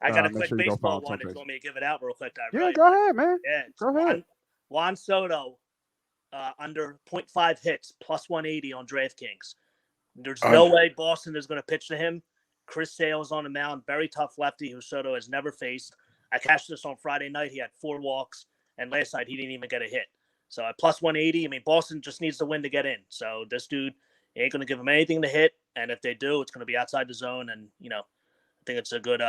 I got a quick baseball one if you want me to give it out real quick. Go ahead, man. Yeah, go ahead. Juan Soto under 0.5 hits plus 180 on DraftKings. There's no way Boston is going to pitch to him. Chris Sale's on the mound, very tough lefty who Soto has never faced. I cashed this on Friday night. He had 4 walks, and last night he didn't even get a hit. So at plus 180, I mean, Boston just needs to win to get in. So this dude ain't going to give him anything to hit, and if they do, it's going to be outside the zone. And I think it's a good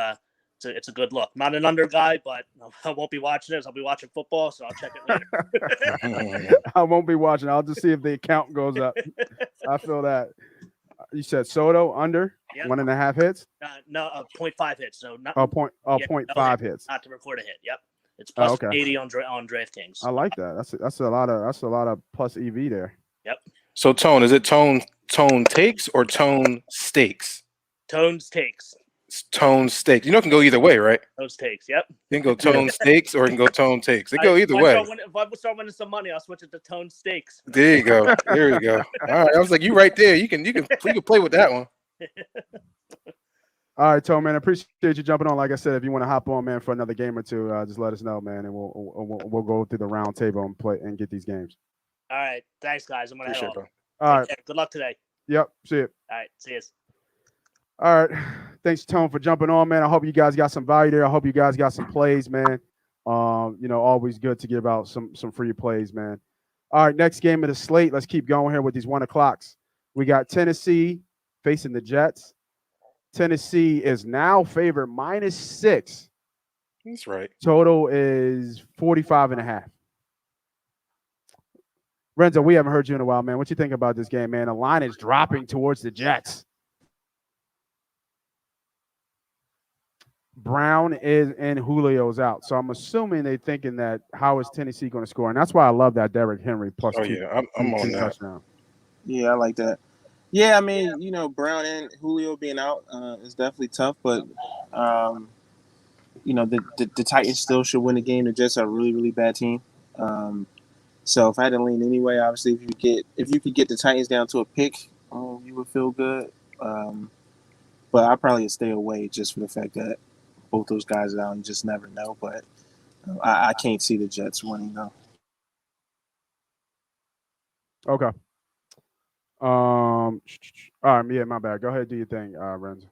it's a good look. Not an under guy, but I won't be watching this. I'll be watching football, so I'll check it later. I won't be watching. I'll just see if the account goes up. I feel that. You said Soto under 1.5 hits? No, 0.5 hits. So not 0.5 hits. Not to record a hit. Yep, it's plus 80 on DraftKings. I like that. That's a lot of plus EV there. Yep. So Tone, is it Tone Takes or Tone Stakes? Tone's Takes. Tone Stakes. It can go either way, right? Those takes. Yep. You can go Tone Stakes or you can go Tone Takes. It go either way. If I start winning some money, I'll switch it to Tone Stakes. There you go. There you go. All right. I was like, you right there. You can play with that one. All right, Tone, man. I appreciate you jumping on. Like I said, if you want to hop on, man, for another game or two, just let us know, man, and we'll go through the round table and play and get these games. All right. Thanks, guys. I'm gonna head off. All right. Good luck today. Yep. See you. All right. See you. All right. Thanks, Tone, for jumping on, man. I hope you guys got some value there. I hope you guys got some plays, man. Always good to give out some free plays, man. All right, next game of the slate. Let's keep going here with these 1 o'clocks. We got Tennessee facing the Jets. Tennessee is now favored -6. That's right. Total is 45.5. Renzo, we haven't heard you in a while, man. What you think about this game, man? The line is dropping towards the Jets. Brown is and Julio's out. So I'm assuming they're thinking that how is Tennessee going to score? And that's why I love that Derrick Henry plus 2. Yeah, I'm on that. Touchdown. Yeah, I like that. Yeah, I mean, Brown and Julio being out is definitely tough, but the Titans still should win the game. The Jets are a really, really bad team. So if I had to lean anyway, obviously if you could get the Titans down to a pick, you would feel good. But I probably stay away just for the fact that both those guys are out. You just never know. But I can't see the Jets winning though. Okay. All right, yeah, my bad. Go ahead, do your thing, Renzo.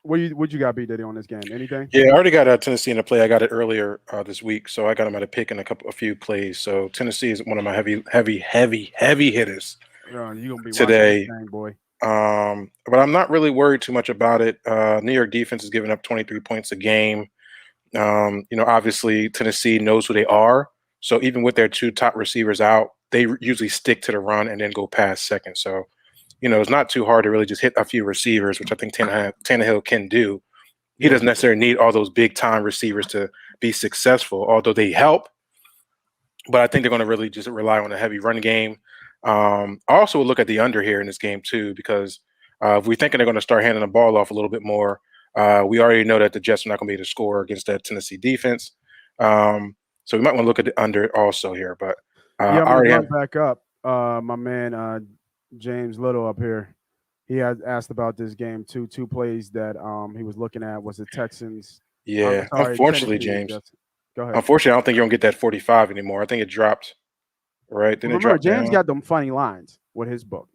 What you got, Bdiddy, on this game? Anything? Yeah, I already got Tennessee in the play. I got it earlier this week, so I got them at a pick in a few plays. So Tennessee is one of my heavy hitters You gonna be today. watching this thing, boy. But I'm not really worried too much about it. New York defense is giving up 23 points a game. Obviously Tennessee knows who they are. So even with their two top receivers out, they usually stick to the run and then go past second. So, it's not too hard to really just hit a few receivers, which I think Tannehill can do. He doesn't necessarily need all those big time receivers to be successful, although they help. But I think they're going to really just rely on a heavy run game. I also would look at the under here in this game too, because if we're thinking they're going to start handing the ball off a little bit more, we already know that the Jets are not going to be able to score against that Tennessee defense. So we might want to look at the under also here. But I'm going to back up. My man James Little up here, he had asked about this game too. Two plays that he was looking at was the Texans. Yeah, unfortunately, James. Go ahead. Unfortunately, I don't think you're going to get that 45 anymore. I think it dropped. Right? Then remember, James got them funny lines with his book.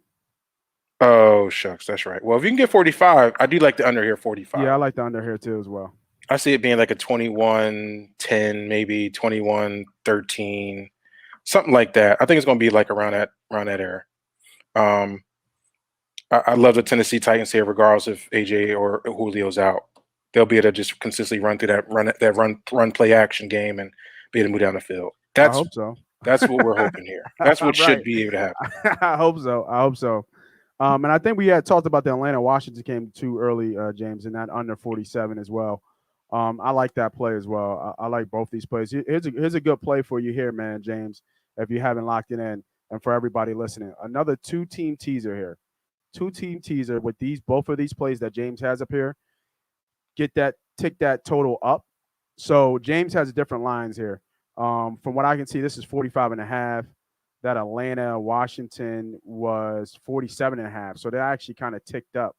Oh, shucks. That's right. Well, if you can get 45, I do like the under here 45. Yeah, I like the under here too as well. I see it being like a 21-10, maybe 21-13, something like that. I think it's going to be like around that area. I love the Tennessee Titans here, regardless if AJ or Julio's out. They'll be able to just consistently run through that run play action game and be able to move down the field. I hope so. That's what we're hoping here. That's what should be able to happen. I hope so. And I think we had talked about the Atlanta-Washington game too early, James, and that under 47 as well. I like that play as well. I like both these plays. Here's a good play for you here, man, James, if you haven't locked it in, and for everybody listening. Another two-team teaser here. Two-team teaser with both of these plays that James has up here. Tick that total up. So James has different lines here. From what I can see, this is 45.5. That Atlanta, Washington was 47.5. So they actually kind of ticked up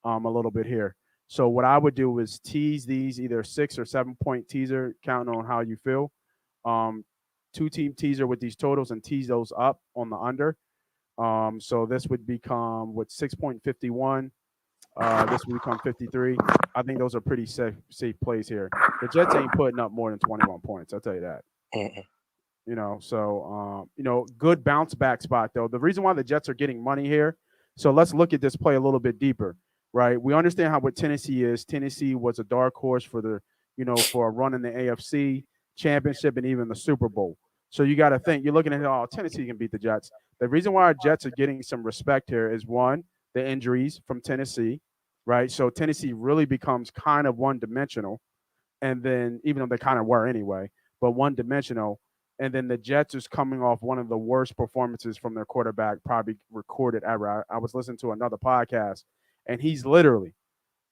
a little bit here. So what I would do is tease these either 6 or 7 point teaser, counting on how you feel. Two-team teaser with these totals and tease those up on the under. So this would become 6.51. This would become 53. I think those are pretty safe plays here. The Jets ain't putting up more than 21 points. I'll tell you that. Good bounce back spot though. The reason why the Jets are getting money here. So let's look at this play a little bit deeper, right? We understand what Tennessee is. Tennessee was a dark horse for for a run in the AFC Championship and even the Super Bowl. So you got to think you're looking at Tennessee can beat the Jets. The reason why our Jets are getting some respect here is one, the injuries from Tennessee, right? So Tennessee really becomes kind of one-dimensional, and then even though they kind of were anyway, but one-dimensional. And then the Jets is coming off one of the worst performances from their quarterback probably recorded ever. I was listening to another podcast, and he's literally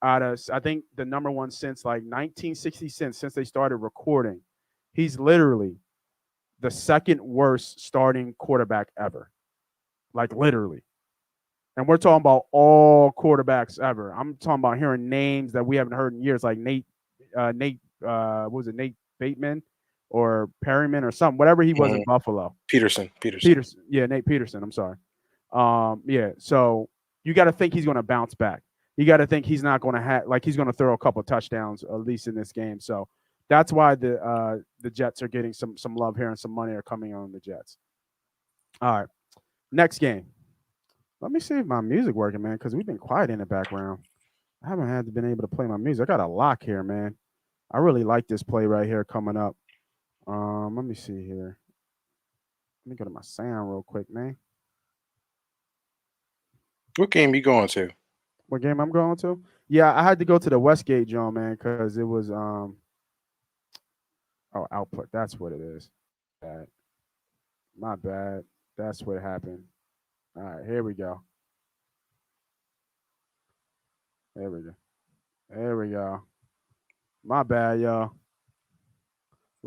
out of, I think, the number one since like 1960 since they started recording. He's literally the second worst starting quarterback ever. Like literally. And we're talking about all quarterbacks ever. I'm talking about hearing names that we haven't heard in years, like Nate Bateman or Perryman or something, whatever he was in Buffalo. Peterson. Yeah, Nate Peterson. I'm sorry. So you got to think he's going to bounce back. You got to think he's not going to he's going to throw a couple of touchdowns at least in this game. So that's why the Jets are getting some love here and some money are coming on the Jets. All right, next game. Let me see if my music working, man, because we've been quiet in the background. I haven't been able to play my music. I got a lock here, man. I really like this play right here coming up. Let me see here. Let me go to my sound real quick, man. What game you going to? What game I'm going to? Yeah, I had to go to the Westgate, John, man, because it was output. That's what it is. My bad. That's what happened. All right, here we go. There we go. My bad, y'all.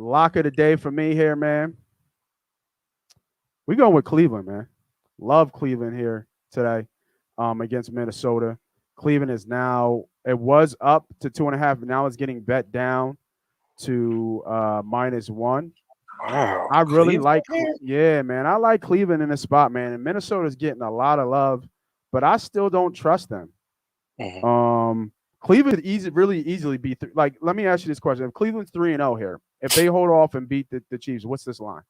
Lock of the day for me here, man. We going with Cleveland, man. Love Cleveland here today against Minnesota. Cleveland is now, it was up to 2.5, but now it's getting bet down to -1. Wow. I really like, Cleveland? yeah, man. I like Cleveland in this spot, man. And Minnesota's getting a lot of love, but I still don't trust them. Mhm. Cleveland really easily beat. Like, let me ask you this question: if Cleveland's 3-0 here, if they hold off and beat the Chiefs, what's this line?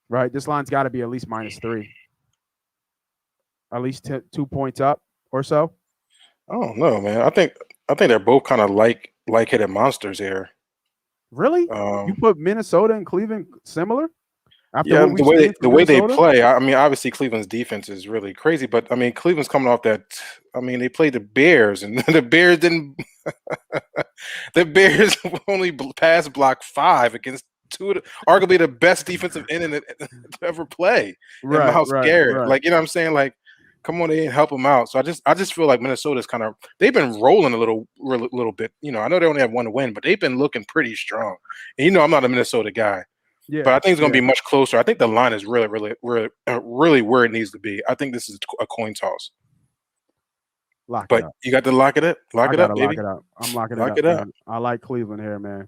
Right, this line's got to be at least -3, at least 2 points up or so. I don't know, man. I think they're both kind of like-headed monsters here. Really? You put Minnesota and Cleveland similar? After Yeah, what we've the seen from way they Minnesota? play. I mean, obviously Cleveland's defense is really crazy, but I mean, Cleveland's coming off that. I mean, they played the Bears, and the Bears didn't. The Bears only pass block 5 against arguably the best defensive end to ever play. Right, and Miles Garrett, right. like, you know what I'm saying? Like, come on in, help them out. So I just feel like Minnesota's kind of, they've been rolling a little bit. You know, I know they only have 1 win, but they've been looking pretty strong. And you know, I'm not a Minnesota guy. Yeah, but I think it's going to be much closer. I think the line is really where it needs to be. I think this is a coin toss. But you got to lock it up. Lock it up, baby. Lock it up. I'm locking Lock it it up. up. Man. I like Cleveland here, man.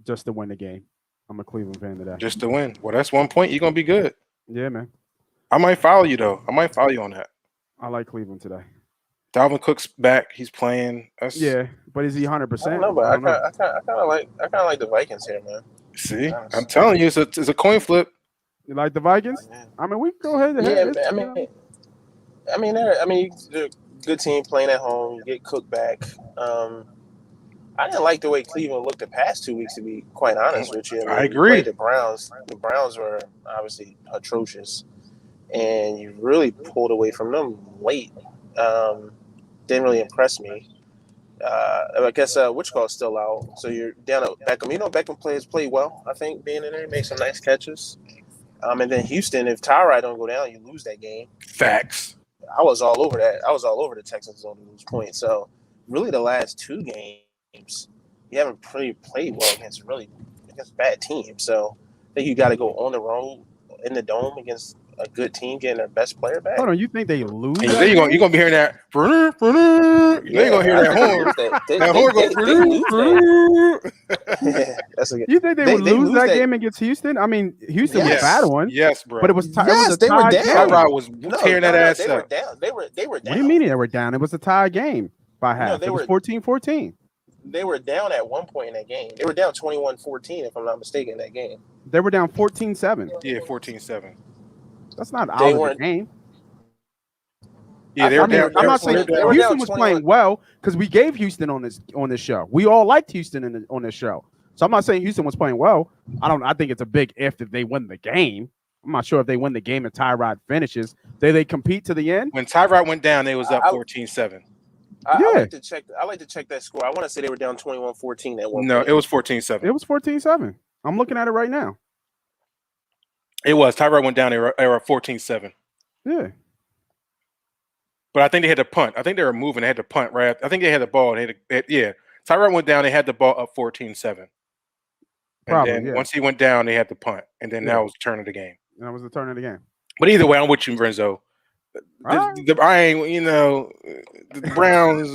Just to win the game. I'm a Cleveland fan today. Just to win. Well, that's 1 point. You're going to be good. Yeah, man. I might follow you, though. I might follow you on that. I like Cleveland today. Dalvin Cook's back. He's playing. Yeah, but is he 100%? I don't know, but I kind of like the Vikings here, man. See, I'm telling you, it's a coin flip. You like the Vikings? I mean, we can go ahead. Yeah, I mean, they're a good team playing at home. You get Cook back. I didn't like the way Cleveland looked the past 2 weeks, to be quite honest with you. I agree. The Browns were obviously atrocious, and you really pulled away from them late. Didn't really impress me. I guess is still out, so you're down at Beckham. You know, Beckham played well. I think being in there, make some nice catches. And then Houston, if Tyrod don't go down, you lose that game. Facts. I was all over that. I was all over the Texans on lose points. So really, the last 2 games, you haven't really played well against bad teams. So I think you got to go on the road in the dome against a good team, getting their best player back. Hold on, you think they lose? And you're gonna be hearing that. You're gonna hear that horn. That horn goes. That's a good. You think they would lose that game against Houston? I mean, Houston was a bad one. Yes, bro. But it was tied. Yes, they were down. Tyrod was tearing that ass up. They were down. What do you mean they were down? It was a tie game by half. It was 14-14. They were down at one point in that game. They were down 21-14, if I'm not mistaken, in that game. They were down 14-7. Yeah, 14-7. That's not out of the game. Yeah, they were down. I'm not saying Houston was playing well because we gave Houston on this show. We all liked Houston on this show. So I'm not saying Houston was playing well. I think it's a big if they win the game. I'm not sure if they win the game and Tyrod finishes. They compete to the end. When Tyrod went down, they was up 14-7. I like to check that score. I want to say they were down 21-14 at one point. No, it was 14-7. It was 14-7. I'm looking at it right now. It was. Tyrod went down. They were 14-7. Yeah. But I think they had to punt. I think they were moving. They had to punt, right? I think they had the ball. Tyrod went down. They had the ball up 14-7. Probably, and then once he went down, they had to punt. And then that was the turn of the game. That was the turn of the game. But either way, I'm with you, Renzo. The Browns,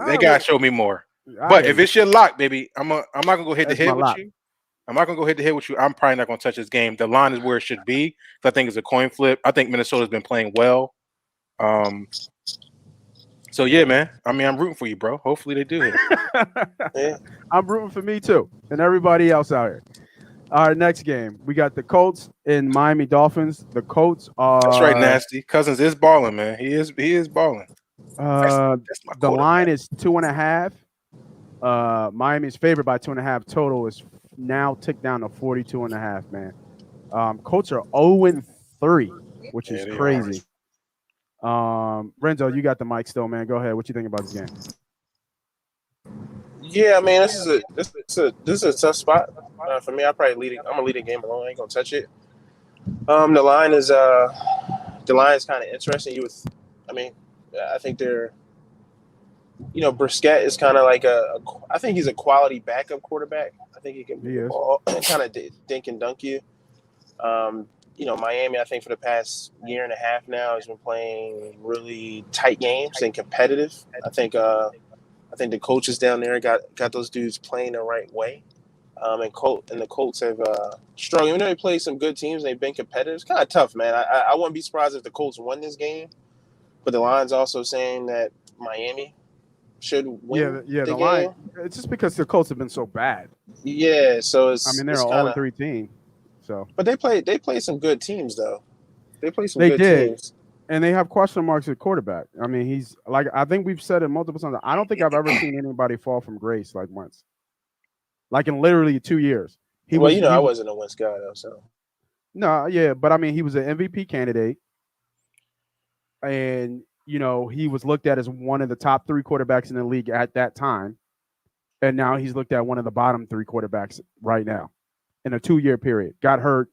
they gotta show me more. But if it's your lock, baby, I'm not gonna go head to head with you. I'm not gonna go head to head with you. I'm probably not gonna touch this game. The line is where it should be. I think it's a coin flip. I think Minnesota's been playing well. So yeah, man. I mean, I'm rooting for you, bro. Hopefully they do it. I'm rooting for me too, and everybody else out here. All right, next game. We got the Colts and Miami Dolphins. The Colts are... That's right, Nasty. Cousins is balling, man. He is balling. The line is 2.5. Miami's favored by 2.5. Total is now ticked down to 42.5, man. Colts are 0-3, which is crazy. Renzo, you got the mic still, man. Go ahead. What you think about this game? Yeah, I mean, this is a tough spot for me. I'm gonna lead the game alone. I ain't gonna touch it. The line is kind of interesting. I think they're Brissett is kind of like I think he's a quality backup quarterback. I think he can move the ball, kind of dink and dunk you. Miami, I think for the past year and a half now has been playing really tight games and competitive. I think the coaches down there got those dudes playing the right way. And the Colts have struggled. Even though they played some good teams, they've been competitive. It's kind of tough, man. I wouldn't be surprised if the Colts won this game, but the line's also saying that Miami should win. Yeah, the line. It's just because the Colts have been so bad. Yeah, so it's. I mean, they're an 0-3 team. So, but they play some good teams though. They play some good teams. And they have question marks at quarterback. I mean, he's like, I think we've said it multiple times. I don't think I've ever seen anybody fall from grace like Wentz. Like in literally 2 years. I wasn't a Wentz guy though, so. No, yeah, but I mean, he was an MVP candidate, and he was looked at as one of the top 3 quarterbacks in the league at that time, and now he's looked at one of the bottom 3 quarterbacks right now in a 2-year period. Got hurt,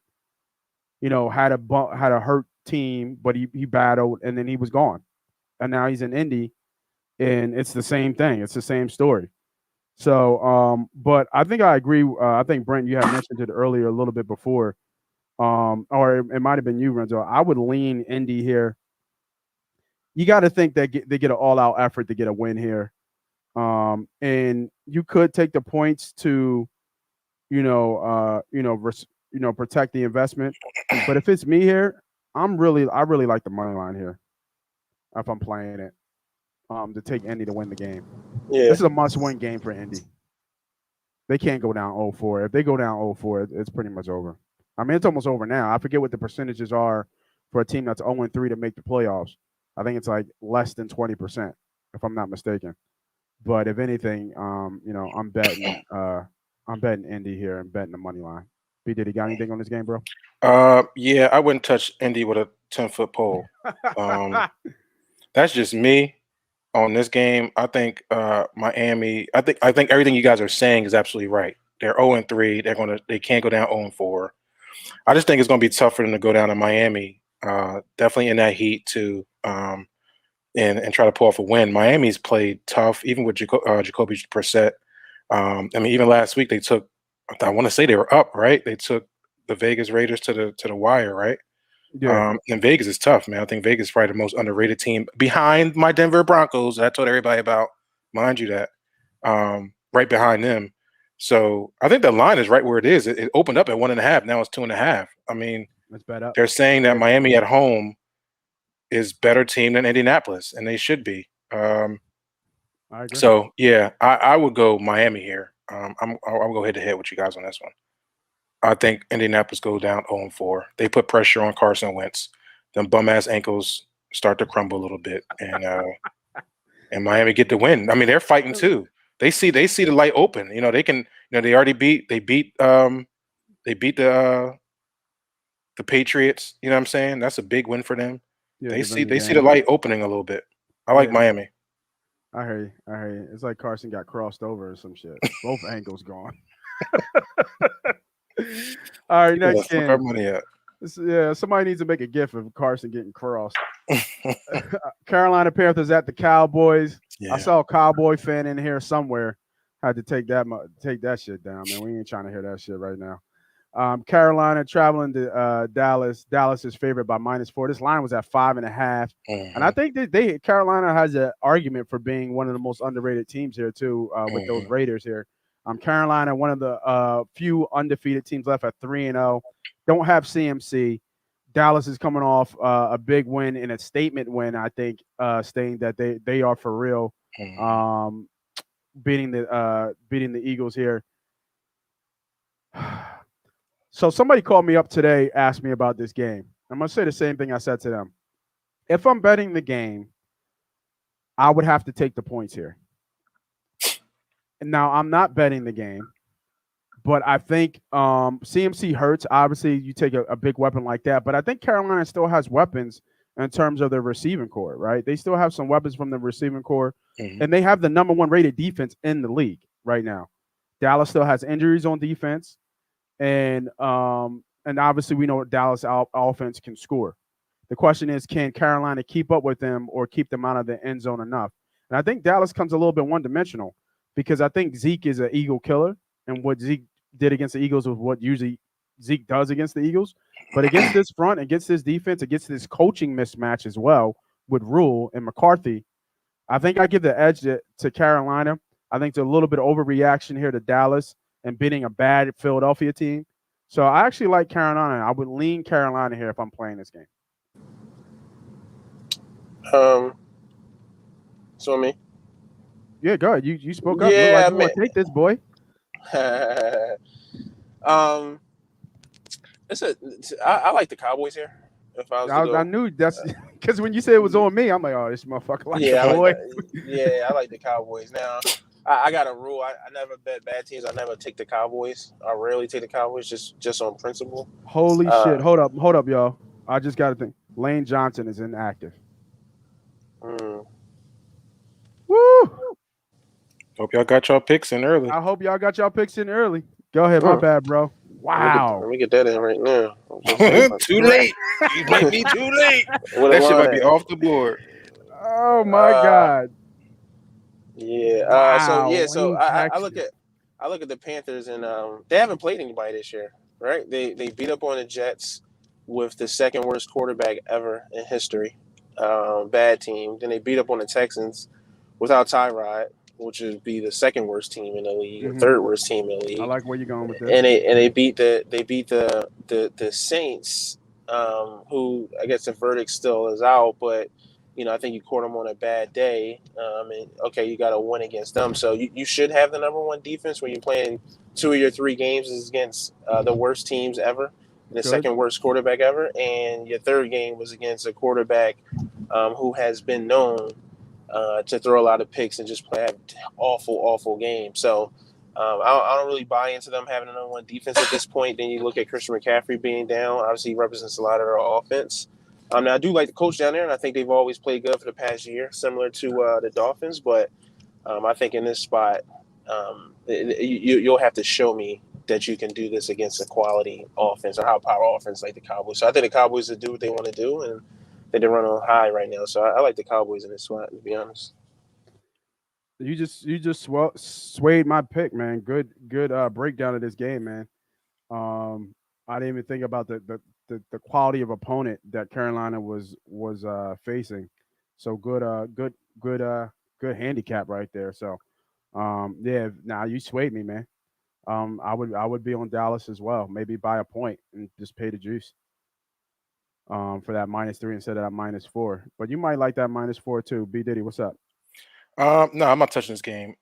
had a hurt team, but he battled, and then he was gone, and now he's in Indy, and it's the same thing. It's the same story. So, but I think I agree. I think Brent, you had mentioned it earlier a little bit before, or it might have been you, Renzo. I would lean Indy here. You got to think that they get an all-out effort to get a win here, and you could take the points to, protect the investment. But if it's me here, I really like the money line here. If I'm playing it. To take Indy to win the game. Yeah. This is a must-win game for Indy. They can't go down 0-4. If they go down 0-4, it's pretty much over. I mean, it's almost over now. I forget what the percentages are for a team that's 0-3 to make the playoffs. I think it's like less than 20%, if I'm not mistaken. But if anything, I'm betting Indy here and betting the money line. Bdiddy, got anything on this game, bro? Yeah, I wouldn't touch Indy with a 10-foot pole. That's just me. On this game, I think Miami. I think everything you guys are saying is absolutely right. They're 0-3. They can't go down 0-4. I just think it's going to be tough for them to go down to Miami. Definitely in that heat too, and try to pull off a win. Miami's played tough, even with Jacoby Brissett. I mean, even last week they took. I want to say they were up, right? They took the Vegas Raiders to the wire, right? Yeah. And Vegas is tough, man. I think Vegas is probably the most underrated team behind my Denver Broncos. I told everybody about, mind you that, right behind them. So I think the line is right where it is. It opened up at 1.5. Now it's 2.5. I mean, that's better. They're saying that Miami at home is better team than Indianapolis, and they should be. I agree. So yeah, I would go Miami here. I'll go head to head with you guys on this one. I think Indianapolis goes down 0-4. They put pressure on Carson Wentz. Them bum ass ankles start to crumble a little bit, and Miami get the win. I mean, they're fighting too. They see the light open. They can. They already beat the Patriots. You know what I'm saying? That's a big win for them. Yeah, they see the light opening a little bit. I like Miami. I hear you. It's like Carson got crossed over or some shit. Both ankles gone. All right, next game. Our money up. Yeah, somebody needs to make a gif of Carson getting crossed. Carolina Panthers at the Cowboys. Yeah. I saw a Cowboy fan in here somewhere. Had to take that shit down, man. We ain't trying to hear that shit right now. Carolina traveling to Dallas. Dallas is favored by -4. This line was at 5.5, and I think that Carolina has an argument for being one of the most underrated teams here too, with those Raiders here. Carolina, one of the few undefeated teams left at 3-0. Don't have CMC. Dallas is coming off a big win and a statement win, I think, stating that they are for real, beating the Eagles here. So somebody called me up today, asked me about this game. I'm going to say the same thing I said to them. If I'm betting the game, I would have to take the points here. Now, I'm not betting the game, but I think CMC hurts. Obviously, you take a big weapon like that, but I think Carolina still has weapons in terms of their receiving core, right? They still have some weapons from the receiving core, and they have the number 1 rated defense in the league right now. Dallas still has injuries on defense. And obviously we know Dallas offense can score. The question is, can Carolina keep up with them or keep them out of the end zone enough? And I think Dallas comes a little bit one-dimensional because I think Zeke is an Eagle killer, and what Zeke did against the Eagles was what usually Zeke does against the Eagles. But against this front, against this defense, against this coaching mismatch as well with Rule and McCarthy, I think I give the edge to Carolina. I think there's a little bit of overreaction here to Dallas and beating a bad Philadelphia team. So I actually like Carolina. I would lean Carolina here if I'm playing this game. So me. Yeah, go ahead. You spoke up. Yeah, Like you want to take this, boy. I like the Cowboys here. If I was to go. I knew that's because when you said it was on me, I'm like, oh, this motherfucker like the boy. I like the Cowboys. Now, I got a rule. I never bet bad teams. I never take the Cowboys. I rarely take the Cowboys just on principle. Holy shit. Hold up, y'all. I just got to think. Lane Johnson is inactive. Mm. Woo! Hope y'all got y'all picks in early. I hope y'all got y'all picks in early. Go ahead. My bad, bro. Wow. Let me get that in right now. Too late. You might be too late. That shit might be off the board. Oh my God. Yeah. Wow. So I look at the Panthers, and they haven't played anybody this year, right? They beat up on the Jets with the second worst quarterback ever in history. Bad team. Then they beat up on the Texans without Tyrod, which would be the second worst team in the league, or third worst team in the league. I like where you're going with this. And they beat the Saints, who I guess the verdict still is out, but I think you caught them on a bad day. And okay, you got to win against them, so you should have the number one defense when you're playing 2 of your 3 games is against the worst teams ever, the second worst quarterback ever, and your third game was against a quarterback who has been known to throw a lot of picks and just play an awful game. So I don't really buy into them having a number one defense at this point. Then you look at Christian McCaffrey being down. Obviously, he represents a lot of their offense. Now, I do like the coach down there, and I think they've always played good for the past year, similar to the Dolphins. But I think in this spot, you'll have to show me that you can do this against a quality offense or high power offense like the Cowboys. So I think the Cowboys will do what they want to do, and they're running on high right now. So I like the Cowboys in this spot, to be honest. You just swayed my pick, man. Good breakdown of this game, man. I didn't even think about the quality of opponent that Carolina was facing. So good handicap right there. So you swayed me, man. I would be on Dallas as well. Maybe buy a point and just pay the juice. For that -3 instead of that -4. But you might like that -4 too. Bdiddy, what's up? No, I'm not touching this game.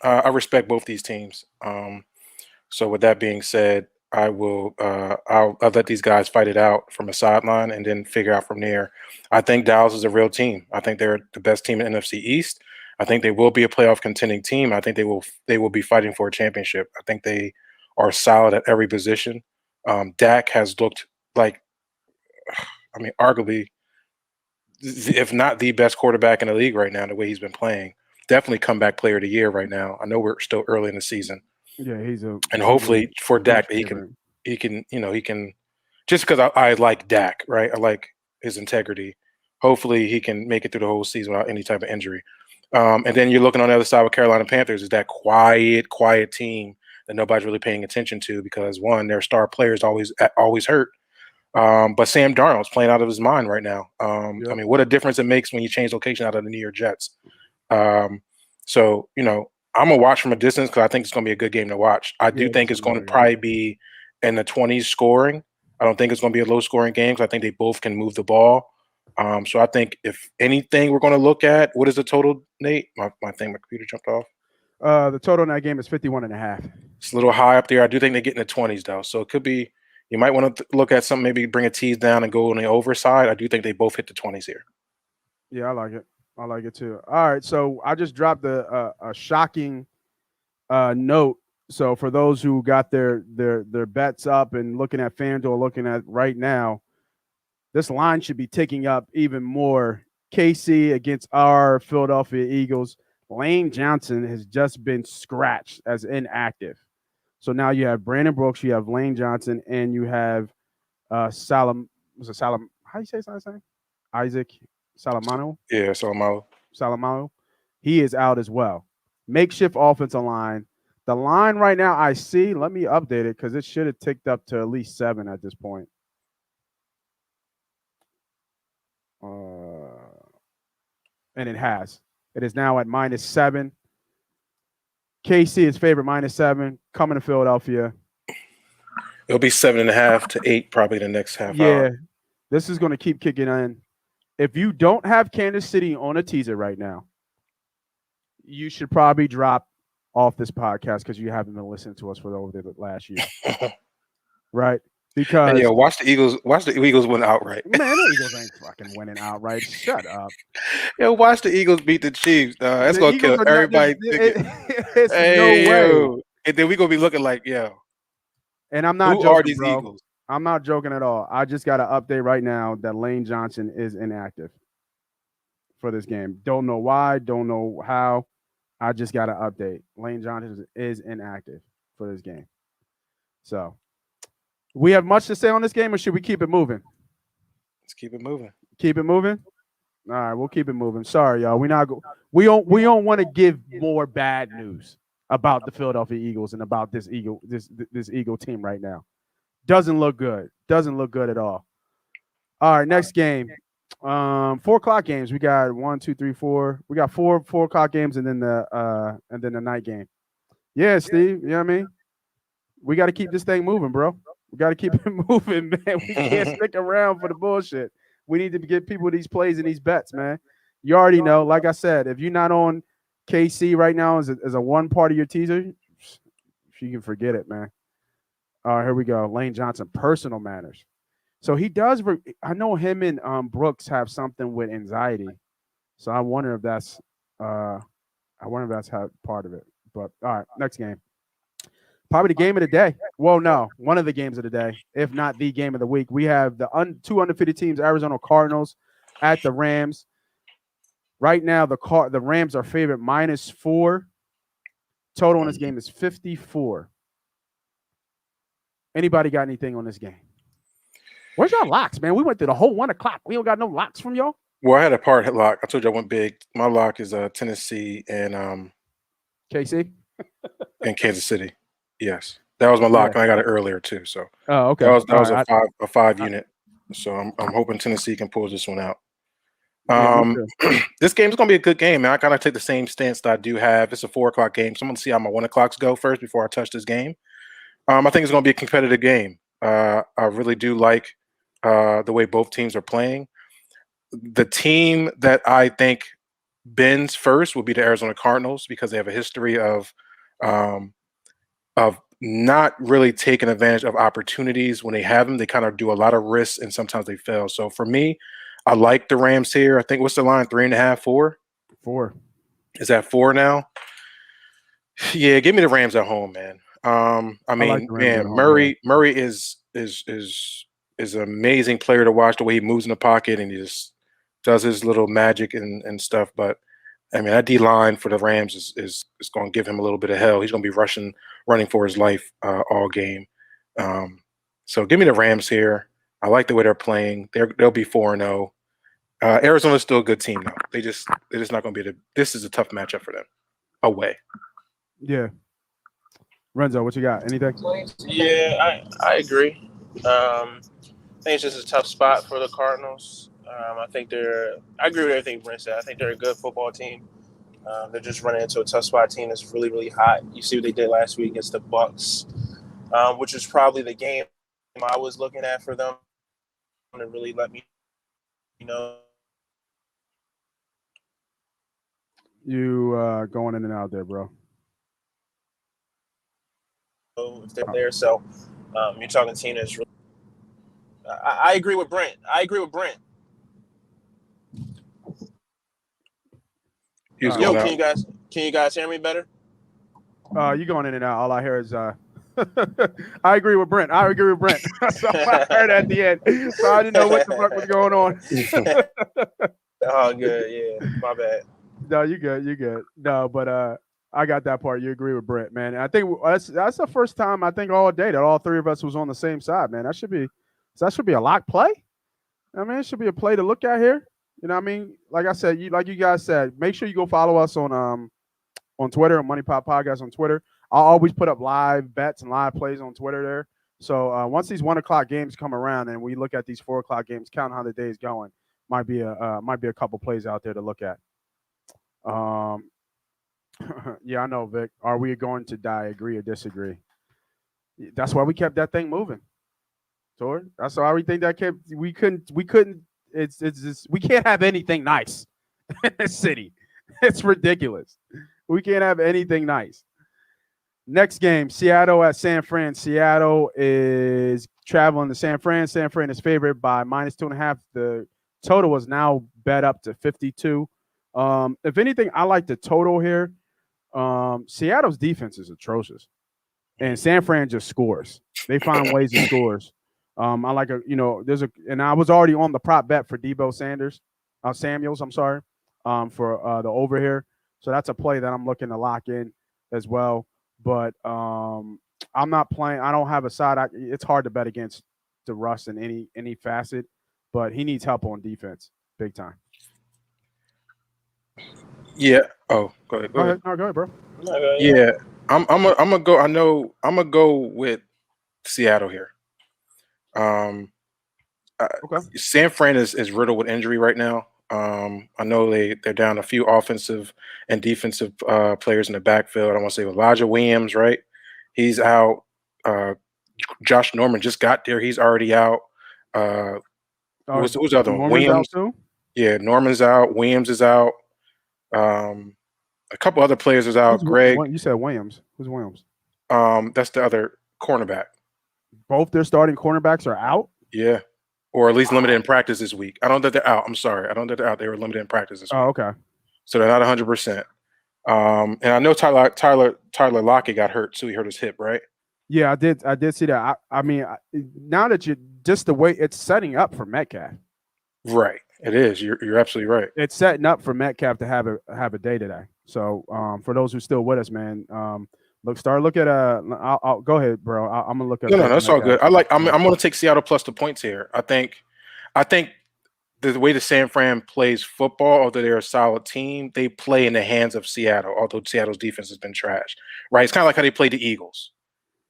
I respect both these teams. So with that being said, I'll let these guys fight it out from a sideline and then figure out from there. I think Dallas is a real team. I think they're the best team in the NFC East. I think they will be a playoff contending team. I think they will be fighting for a championship. I think they are solid at every position. Dak has looked like, arguably, if not the best quarterback in the league right now, the way he's been playing. Definitely comeback player of the year right now. I know we're still early in the season. Yeah, and hopefully for Dak, he can just because I like Dak, right? I like his integrity. Hopefully he can make it through the whole season without any type of injury. And then you're looking on the other side with Carolina Panthers, is that quiet team that nobody's really paying attention to because one, their star players always hurt. But Sam Darnold's playing out of his mind right now. What a difference it makes when you change location out of the New York Jets. So, I'm going to watch from a distance because I think it's going to be a good game to watch. I do think it's going to probably be in the 20s scoring. I don't think it's going to be a low-scoring game because I think they both can move the ball. So I think if anything we're going to look at, what is the total, Nate? My computer jumped off. The total in that game is 51.5. It's a little high up there. I do think they get in the 20s, though. So it could be – you might want to look at something, maybe bring a tease down and go on the over side. I do think they both hit the 20s here. Yeah, I like it. I like it too. All right, so I just dropped a shocking note. So for those who got their bets up and looking at FanDuel, looking at right now, this line should be ticking up even more. KC against our Philadelphia Eagles. Lane Johnson has just been scratched as inactive. So now you have Brandon Brooks, you have Lane Johnson, and you have Salam. How do you say his last name? Isaac Salamano. Yeah, Salamano. He is out as well. Makeshift offensive line. The line right now I see, let me update it because it should have ticked up to at least 7 at this point. And it has. It is now at -7. KC is favorite -7. Coming to Philadelphia. It'll be 7.5 to 8 probably the next half Yeah, hour. this is going to keep kicking in. If you don't have Kansas City on a teaser right now, you should probably drop off this podcast because you haven't been listening to us for over the last year, right? Because And, watch the Eagles. Watch the Eagles win outright. man, the Eagles ain't fucking winning outright. Shut up. Watch the Eagles beat the Chiefs. That's The gonna Eagles kill are not- everybody. it's Hey, no way. yo. And then we gonna be looking like, And I'm not who joking, are these bro. Eagles? I'm not joking at all. I just got an update right now that Lane Johnson is inactive for this game. Don't know why. Don't know how. I just got an update. Lane Johnson is inactive for this game. So, we have much to say on this game, or should we keep it moving? Let's keep it moving. Keep it moving. All right, we'll keep it moving. Sorry, y'all. We don't want to give more bad news about the Philadelphia Eagles and about this Eagle team right now. Doesn't look good. Doesn't look good at all. All right, next game. 4 o'clock games. We got 1, 2, 3, 4. We got 4 o'clock games and then the night game. Yeah, Steve. You know what I mean? We got to keep this thing moving, bro. We got to keep it moving, man. We can't stick around for the bullshit. We need to give people these plays and these bets, man. You already know. Like I said, if you're not on KC right now as a one part of your teaser, you can forget it, man. All right, here we go. Lane Johnson, personal matters. So he does. I know him and Brooks have something with anxiety. So I wonder if that's how part of it. But all right, next game. Probably the game of the day. Well, no, one of the games of the day, if not the game of the week. We have the 2 undefeated teams, Arizona Cardinals at the Rams. Right now, the Rams are favorite -4. Total on this game is 54. Anybody got anything on this game? Where's y'all locks, man? We went through the whole 1 o'clock. We don't got no locks from y'all. Well, I had a part lock. I told you I went big. My lock is Tennessee and KC and Kansas City. Yes, that was my lock, and I got it earlier too. So okay. that was right. a five unit. So I'm hoping Tennessee can pull this one out. This game is going to be a good game, man. I kind of take the same stance that I do have. It's a 4 o'clock game, so I'm going to see how my 1 o'clocks go first before I touch this game. I think it's going to be a competitive game. I really do like the way both teams are playing. The team that I think bends first will be the Arizona Cardinals because they have a history of not really taking advantage of opportunities when they have them. They kind of do a lot of risks and sometimes they fail. So for me, I like the Rams here. I think what's the line? 3.5, 4? 4. Is that 4 now? Yeah, give me the Rams at home, man. I mean, man, Murray is an amazing player to watch, the way he moves in the pocket and he just does his little magic and stuff. But I mean, that D line for the Rams is going to give him a little bit of hell. He's going to be running for his life all game. So give me the Rams here. I like the way they're playing. They'll be 4-0. Arizona's still a good team though. They're just not going to be this is a tough matchup for them away. Yeah. Renzo, what you got? Anything? Yeah, I agree. I think it's just a tough spot for the Cardinals. I agree with everything Brent said. I think they're a good football team. They're just running into a tough spot team that's really, really hot. You see what they did last week against the Bucs, which was probably the game I was looking at for them to really let me know. You going in and out there, bro. If they're there. So you're talking team that's really I agree with Brent. Yo, can you guys hear me better? You going in and out. All I hear is I agree with Brent. So I heard at the end. So I didn't know what the fuck was going on. Oh, good. Yeah, my bad. No, you good. No, but I got that part. You agree with Brent, man. And I think that's the first time I think all day that all three of us was on the same side, man. That should be a lock play. I mean, it should be a play to look at here. You know what I mean? Like I said, like you guys said, make sure you go follow us on Twitter, MoneyPot Podcast on Twitter. I'll always put up live bets and live plays on Twitter there. So once these 1:00 games come around and we look at these 4:00 games, count how the day is going, might be a couple plays out there to look at. Yeah, I know, Vic. Are we going to die? Agree or disagree? That's why we kept that thing moving. Tor. That's why we think that kept. We couldn't. It's just, we can't have anything nice in this city. It's ridiculous. We can't have anything nice. Next game, Seattle at San Fran. Seattle is traveling to San Fran. San Fran is favored by -2.5. The total is now bet up to 52. If anything, I like the total here. Seattle's defense is atrocious, and San Fran just scores. They find ways to scores. I like and I was already on the prop bet for Debo Samuels. I'm sorry, for the over here. So that's a play that I'm looking to lock in as well. But I'm not playing. I don't have a side. It's hard to bet against the Russ in any facet, but he needs help on defense, big time. Yeah. Oh, go ahead. Go ahead. No, go ahead, bro. Yeah. I'm gonna go. I know I'm gonna go with Seattle here. Okay. San Fran is riddled with injury right now. I know they're down a few offensive and defensive players in the backfield. I want to say Elijah Williams, right? He's out. Josh Norman just got there. He's already out. Who's the other one? Williams. Out too? Yeah, Norman's out. Williams is out. A couple other players is out. Greg. You said Williams. Who's Williams? That's the other cornerback. Both their starting cornerbacks are out? Yeah. Or at least limited in practice this week. I don't think they're out. I'm sorry. I don't think they're out. They were limited in practice this week. Oh, okay. So they're not 100%. And I know Tyler Lockett got hurt, so he hurt his hip, right? Yeah, I did see that. I mean, now that you just the way it's setting up for Metcalf. Right. It is. You're absolutely right. It's setting up for Metcalf to have a day today. So for those who still with us, man, look at I'll go ahead, bro. I'm gonna look at. No, that's all good. I'm gonna take Seattle plus the points here. I think the way the San Fran plays football, although they're a solid team, they play in the hands of Seattle. Although Seattle's defense has been trash, right? It's kind of like how they played the Eagles,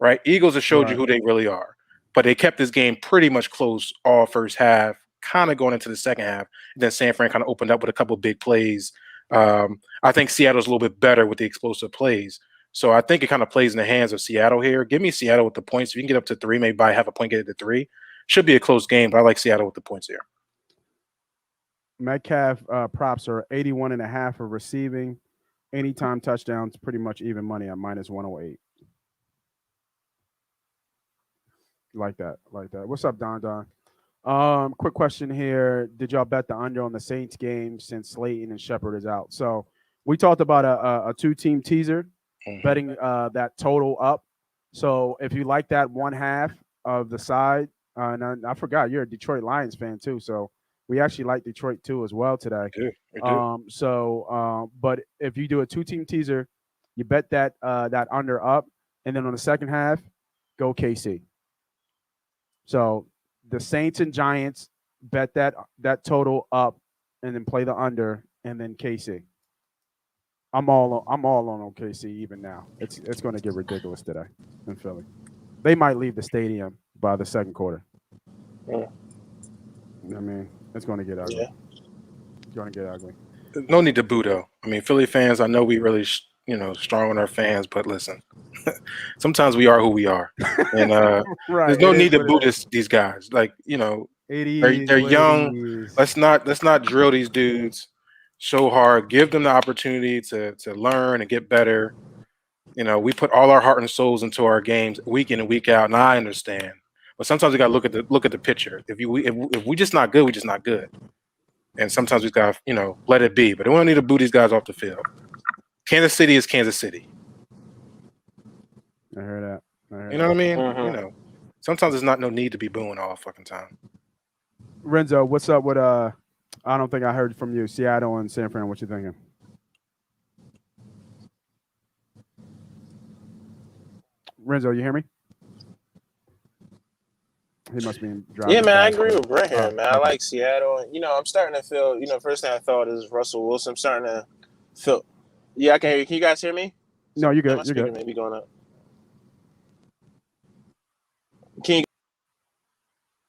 right? Eagles have showed you who they really are, but they kept this game pretty much close all first half, kind of going into the second half. And then San Fran kind of opened up with a couple of big plays. I think Seattle's a little bit better with the explosive plays. So I think it kind of plays in the hands of Seattle here. Give me Seattle with the points. If you can get up to 3, maybe by half a point, get it to 3. Should be a close game, but I like Seattle with the points here. Metcalf props are 81.5 for receiving. Anytime touchdowns, pretty much even money at -108. Like that. What's up, Don? Quick question here. Did y'all bet the under on the Saints game since Slayton and Shepard is out? So we talked about a 2-team teaser, betting that total up. So if you like that 1/2 of the side, and I forgot you're a Detroit Lions fan too, so we actually like Detroit too as well today. We do. But if you do a 2-team teaser, you bet that under up, and then on the second half, go KC. So the Saints and Giants, bet that total up, and then play the under, and then KC. I'm all on OKC even now. It's going to get ridiculous today in Philly. They might leave the stadium by the second quarter. Yeah. I mean, it's going to get ugly. Yeah. It's going to get ugly. No need to boo though. I mean, Philly fans, I know we really strong on our fans, but listen, sometimes we are who we are, and there's no need to boo these guys. Like they're young. Let's not drill these dudes so hard. Give them the opportunity to learn and get better. We put all our heart and souls into our games week in and week out, and I understand. But sometimes we got to look at the picture. If we just not good, we just not good. And sometimes we got let it be. But we don't need to boo these guys off the field. Kansas City is Kansas City. I heard that. You know what I mean? Mm-hmm. Sometimes there's no need to be booing all fucking time. Renzo, what's up with I don't think I heard from you. Seattle and San Fran, what you thinking? Renzo, you hear me? He must be driving. Yeah, man, I agree with Brent here, Oh, man. I like Seattle. And, I'm starting to feel, first thing I thought is Russell Wilson. I'm starting to feel. Yeah, I can hear you. Can you guys hear me? No, you're good. My You're speaker good. may be going up. Can you?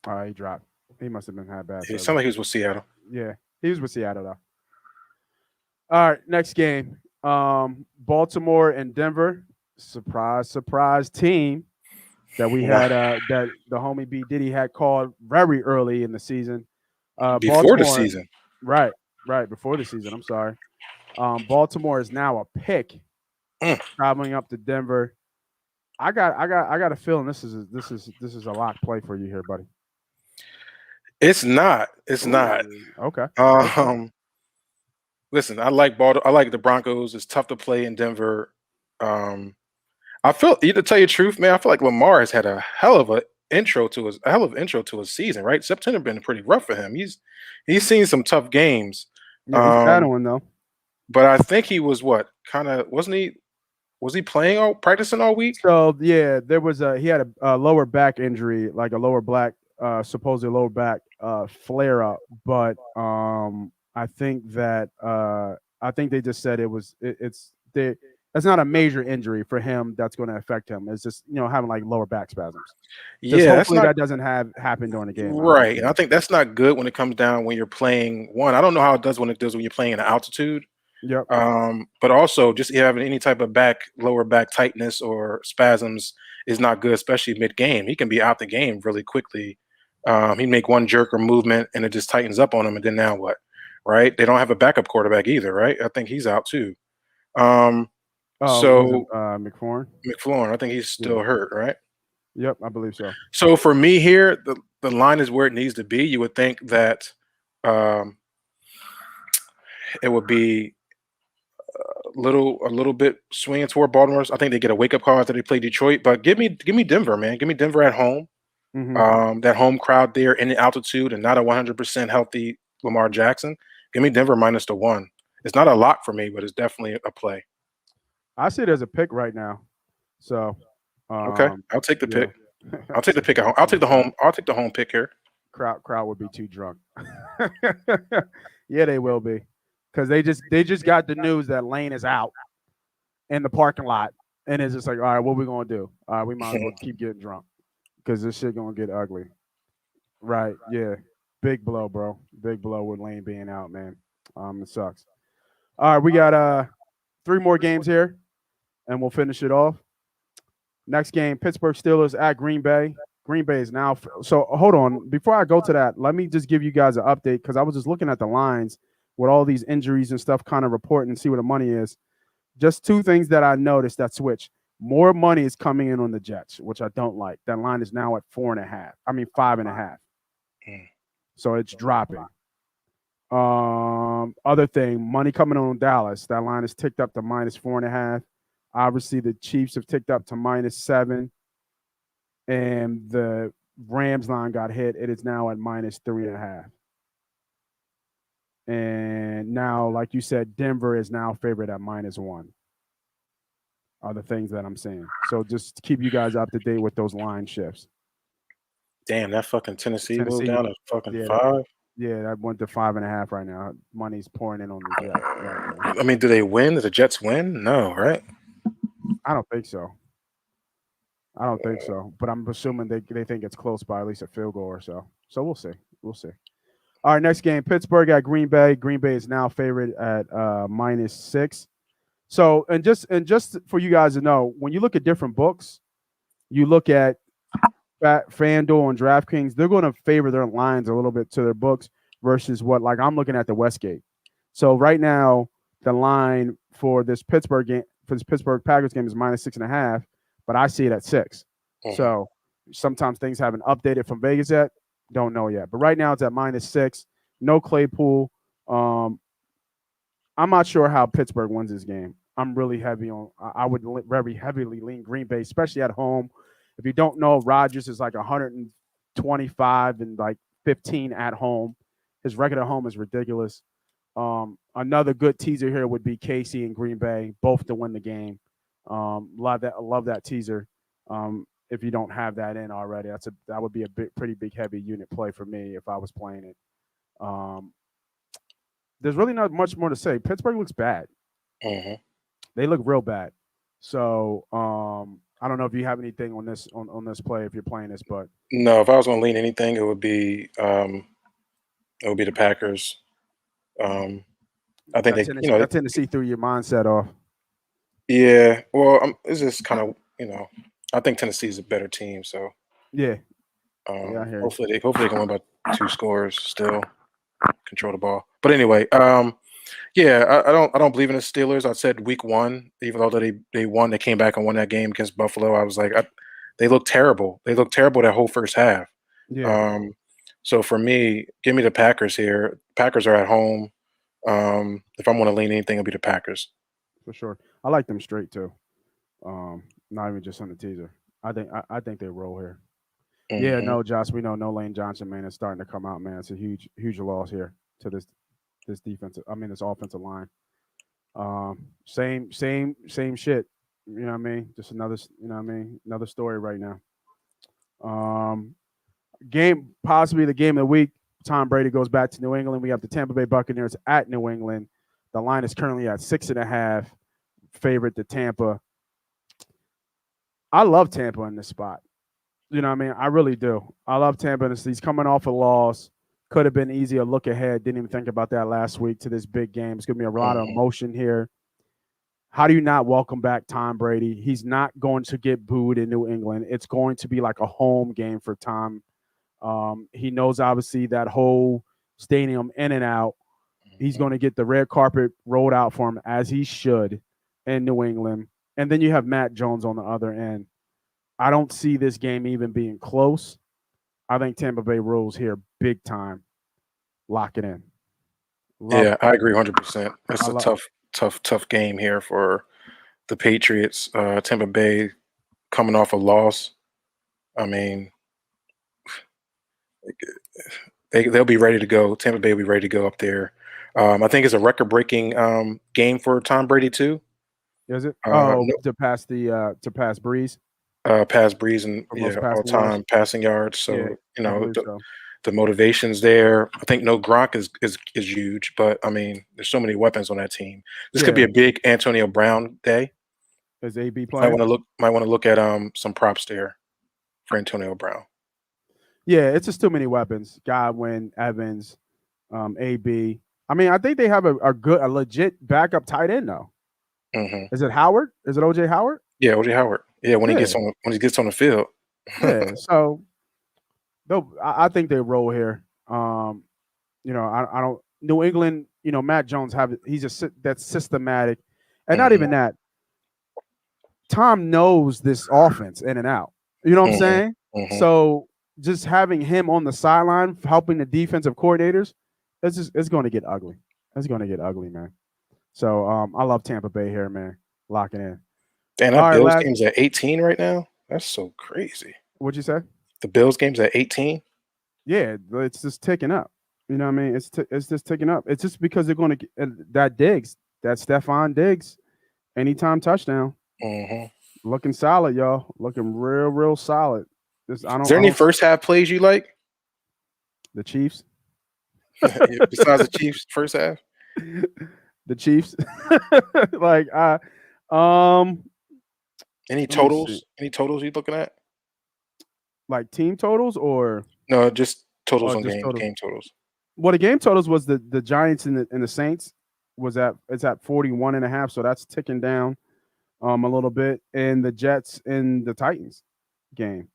All right, he dropped. He must have been had bad. It sounded like he was with Seattle. Yeah, he was with Seattle though. All right, next game. Baltimore and Denver. Surprise team that we had that the homie Bdiddy had called very early in the season. Before the season. Right, before the season. I'm sorry. Baltimore is now a pick traveling up to Denver. I got a feeling this is a lock play for you here, buddy. It's not. It's not. Okay. Listen, I like the Broncos. It's tough to play in Denver. I feel, to tell you the truth, man, I feel like Lamar has had a hell of an intro to his season, right? September been pretty rough for him. He's seen some tough games. Yeah, he's battling though. But I think he was wasn't he? Was he practicing all week? So yeah, he had a lower back injury, like a supposedly lower back flare up. But I think they just said it's not a major injury for him that's going to affect him. It's just having like lower back spasms. Yeah, hopefully that doesn't happen during the game. Right, and I think that's not good when it comes down when you're playing. One, I don't know how it does when you're playing in altitude. Yep. But also just having any type of lower back tightness or spasms is not good, especially mid game. He can be out the game really quickly. He'd make one jerk or movement and it just tightens up on him, and then now what? Right? They don't have a backup quarterback either, right? I think he's out too. McLaurin. I think he's still hurt, right? Yep, I believe so. So for me here, the line is where it needs to be. You would think that it would be a little bit swinging toward Baltimore. I think they get a wake up call after they play Detroit. But give me Denver, man. Give me Denver at home. Mm-hmm. That home crowd there in the altitude and not a 100% healthy Lamar Jackson. Give me Denver minus the 1. It's not a lock for me, but it's definitely a play. I see it as a pick right now. So okay, I'll take the pick. I'll take the pick. I'll take the home pick here. Crowd would be too drunk. Yeah, they will be, because they just got the news that Lane is out in the parking lot, and it's just like, all right, what we gonna do? We might as well keep getting drunk because this shit gonna get ugly. Right? Yeah, big blow, bro. Big blow with Lane being out, man. It sucks. All right, we got 3 more games here, and we'll finish it off. Next game, Pittsburgh Steelers at Green Bay. Green Bay is now. So hold on. Before I go to that, let me just give you guys an update, because I was just looking at the lines with all these injuries and stuff, kind of reporting and see where the money is. Just 2 things that I noticed that switch. More money is coming in on the Jets, which I don't like. That line is now at 4.5. I mean 5.5. So it's dropping. Other thing, money coming on Dallas. That line is ticked up to minus 4.5. Obviously, the Chiefs have ticked up to minus 7. And the Rams line got hit. It is now at minus 3.5. And now, like you said, Denver is now favored at minus 1. Are the things that I'm saying. So just keep you guys up to date with those line shifts. Damn, that fucking Tennessee moved down to fucking 5. Yeah, that went to 5.5 right now. Money's pouring in on the Jets. Right. I mean, do they win? Do the Jets win? No, right? I don't think so. But I'm assuming they think it's close by at least a field goal or so. So we'll see. All right, next game, Pittsburgh at Green Bay. Green Bay is now favored at minus 6. So, and just for you guys to know, when you look at different books, you look at FanDuel and DraftKings, they're going to favor their lines a little bit to their books versus what, like, I'm looking at the Westgate. So right now, the line for this Pittsburgh game, for this Pittsburgh Packers game, is minus 6.5, but I see it at 6. So sometimes things haven't updated from Vegas yet. Don't know yet. But right now it's at minus 6. No Claypool. I'm not sure how Pittsburgh wins this game. I'm really heavy on. I would very heavily lean Green Bay, especially at home. If you don't know, Rodgers is like 125 and like 15 at home. His record at home is ridiculous. Another good teaser here would be Casey and Green Bay, both to win the game. Love that teaser. if you don't have that in already. That would be a pretty big heavy unit play for me if I was playing it. There's really not much more to say. Pittsburgh looks bad. Mm-hmm. They look real bad. So I don't know if you have anything on this on this play if you're playing this, but No, if I was going to lean anything, it would be the Packers. I think that Tennessee threw your mindset off. Yeah, well, it's just kind of I think Tennessee is a better team, so yeah. Hopefully they can win by 2 scores. Still control the ball, but anyway, yeah, I don't believe in the Steelers. I said week 1, even though they won, they came back and won that game against Buffalo. I was like, they look terrible. They look terrible that whole first half. Yeah. So for me, give me the Packers here. Packers are at home. If I'm going to lean anything, it'll be the Packers. For sure. I like them straight too. Not even just on the teaser. I think they roll here. Mm-hmm. Yeah, no, Josh, we know no Lane Johnson, man, is starting to come out, man. It's a huge loss here to this defensive. I mean, this offensive line. Same shit. You know what I mean? Just another. You know what I mean? Another story right now. Game possibly the game of the week. Tom Brady goes back to New England. We have the Tampa Bay Buccaneers at New England. The line is currently at 6.5. Favorite to Tampa. I love Tampa in this spot. You know what I mean? I really do. I love Tampa. He's coming off a loss. Could have been easier. Look ahead. Didn't even think about that last week to this big game. It's going to be a lot of emotion here. How do you not welcome back Tom Brady? He's not going to get booed in New England. It's going to be like a home game for Tom. He knows, obviously, that whole stadium in and out. He's going to get the red carpet rolled out for him, as he should, in New England. And then you have Matt Jones on the other end. I don't see this game even being close. I think Tampa Bay rolls here big time. Lock it in. I agree 100%. It's a tough game here for the Patriots. Tampa Bay coming off a loss. I mean, they'll be ready to go. Tampa Bay will be ready to go up there. I think it's a record-breaking game for Tom Brady too. Is it? To pass Breeze. Pass Breeze and all-time passing yards. So the motivation's there. I think no Gronk is huge, but I mean, there's so many weapons on that team. This could be a big Antonio Brown day. Is AB playing? Might want to look at some props there for Antonio Brown. Yeah, it's just too many weapons. Godwin, Evans, AB. I mean, I think they have a legit backup tight end though. Mm-hmm. Is it Howard? Is it OJ Howard? Yeah, OJ Howard. Yeah, when he gets on the field. Yeah, so I think they roll here. I don't. New England. Matt Jones that's systematic, and not even that. Tom knows this offense in and out. You know what I'm saying? Mm-hmm. So just having him on the sideline helping the defensive coordinators, it's going to get ugly. It's going to get ugly, man. So I love Tampa Bay here, man. Lock it in. Damn, that Bills game's at 18 right now. That's so crazy. What'd you say? The Bills game's at 18. Yeah, it's just ticking up. You know what I mean? It's just ticking up. It's just because they're going to that Stephon Diggs, anytime touchdown. Mm-hmm. Looking solid, y'all. Looking real solid. Is there any first half plays you like? The Chiefs. Besides the Chiefs, first half. The Chiefs. Any totals? Any totals you looking at? Like team totals or no, just totals on game totals. Well, the game totals was the Giants and the Saints it's at 41.5, so that's ticking down a little bit, and the Jets and the Titans game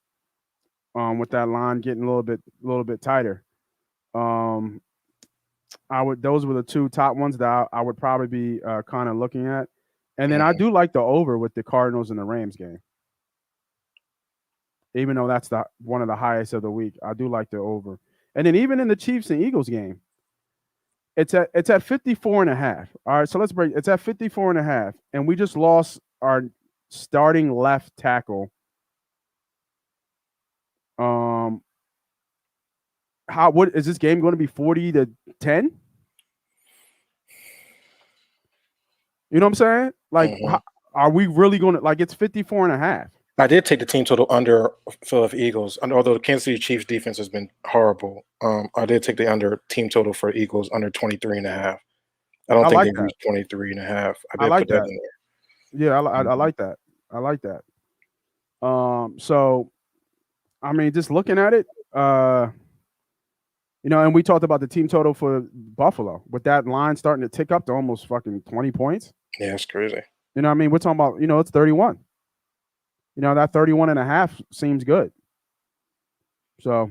with that line getting a little bit tighter. Those were the two top ones that I would probably be kind of looking at. And then I do like the over with the Cardinals and the Rams game. Even though that's one of the highest of the week, I do like the over. And then even in the Chiefs and Eagles game, it's at 54.5. All right, so let's break. It's at 54.5, and we just lost our starting left tackle. What is this game going to be 40-10? You know what I'm saying? Like, are we really going to, like, it's 54.5. I did take the team total under Philadelphia Eagles. Although the Kansas City Chiefs defense has been horrible, I did take the under team total for Eagles under 23.5. I don't think they reached 23.5. I did put that in there. Yeah, I like that. I like that. So, I mean, just looking at it, and we talked about the team total for Buffalo with that line starting to tick up to almost fucking 20 points. Yeah, it's crazy. You know what I mean? We're talking about, it's 31. That 31.5 seems good. So,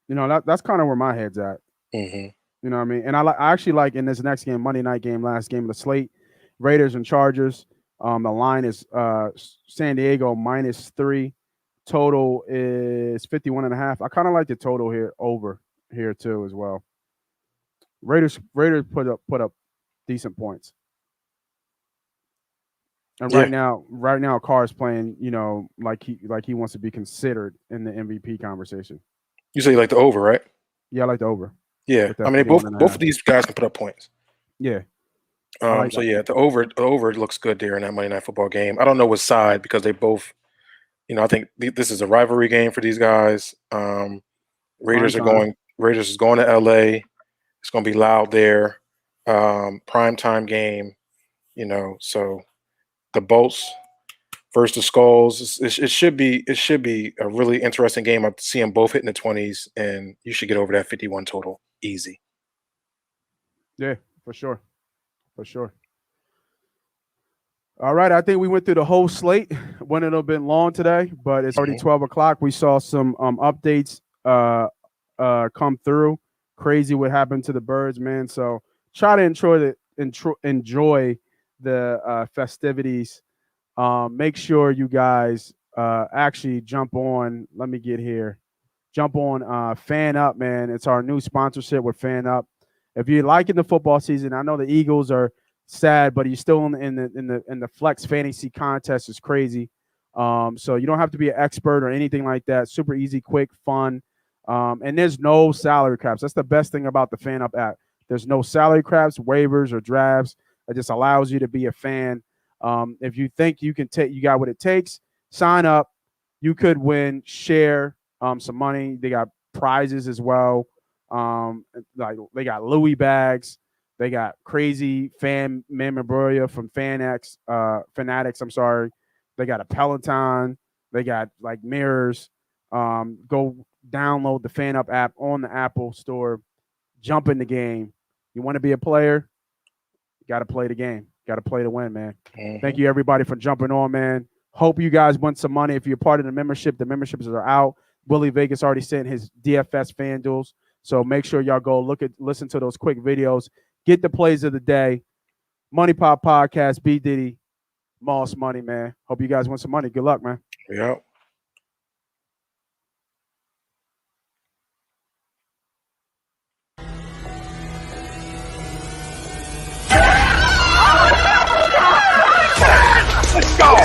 that's kind of where my head's at. Mm-hmm. You know what I mean? And I actually like in this next game, Monday night game, last game of the slate, Raiders and Chargers. The line is San Diego -3. Total is 51.5. I kind of like the total here over here too as well. Raiders put up decent points. And right now, Carr's playing, like he wants to be considered in the MVP conversation. You say you like the over, right? Yeah, I like the over. Yeah, I mean, both of these guys can put up points. Yeah. The over looks good there in that Monday Night Football game. I don't know what side because they both, I think this is a rivalry game for these guys. Raiders is going to LA. It's going to be loud there. Primetime game, so the Bolts versus the Skulls. It should be a really interesting game. I see them both hitting the 20s, and you should get over that 51 total easy. Yeah, for sure. For sure. All right, I think we went through the whole slate. Went a little bit long today, but it's already 12 o'clock. We saw some updates come through. Crazy what happened to the Birds, man. So try to enjoy the festivities. Make sure you guys actually jump on. Let me get here. Jump on FanUp, man. It's our new sponsorship with FanUp. If you're liking the football season, I know the Eagles are sad, but you're still in the flex fantasy contest. Is crazy. So you don't have to be an expert or anything like that. Super easy, quick, fun. And there's no salary caps. That's the best thing about the FanUp app. There's no salary caps, waivers, or drafts. It just allows you to be a fan. If you think you got what it takes, sign up. You could win, share some money. They got prizes as well. Like they got Louis bags. They got crazy fan memorabilia from Fanatics. I'm sorry. They got a Peloton. They got like mirrors. Go download the FanUp app on the Apple Store. Jump in the game. You want to be a player? You got to play the game. Got to play to win, man. Mm-hmm. Thank you, everybody, for jumping on, man. Hope you guys won some money. If you're part of the memberships are out. Willie Vegas already sent his DFS FanDuels. So make sure y'all go listen to those quick videos. Get the plays of the day. MoneyPot Podcast, Bdiddy, Moss Money, man. Hope you guys win some money. Good luck, man. Yeah. Let's go!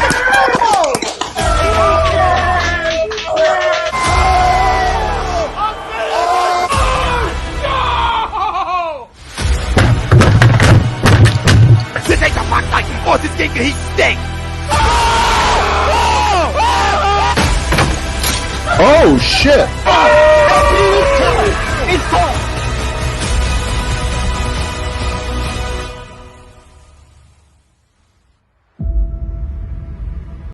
This ain't the fuck like force this game, he stinks! Oh shit! It's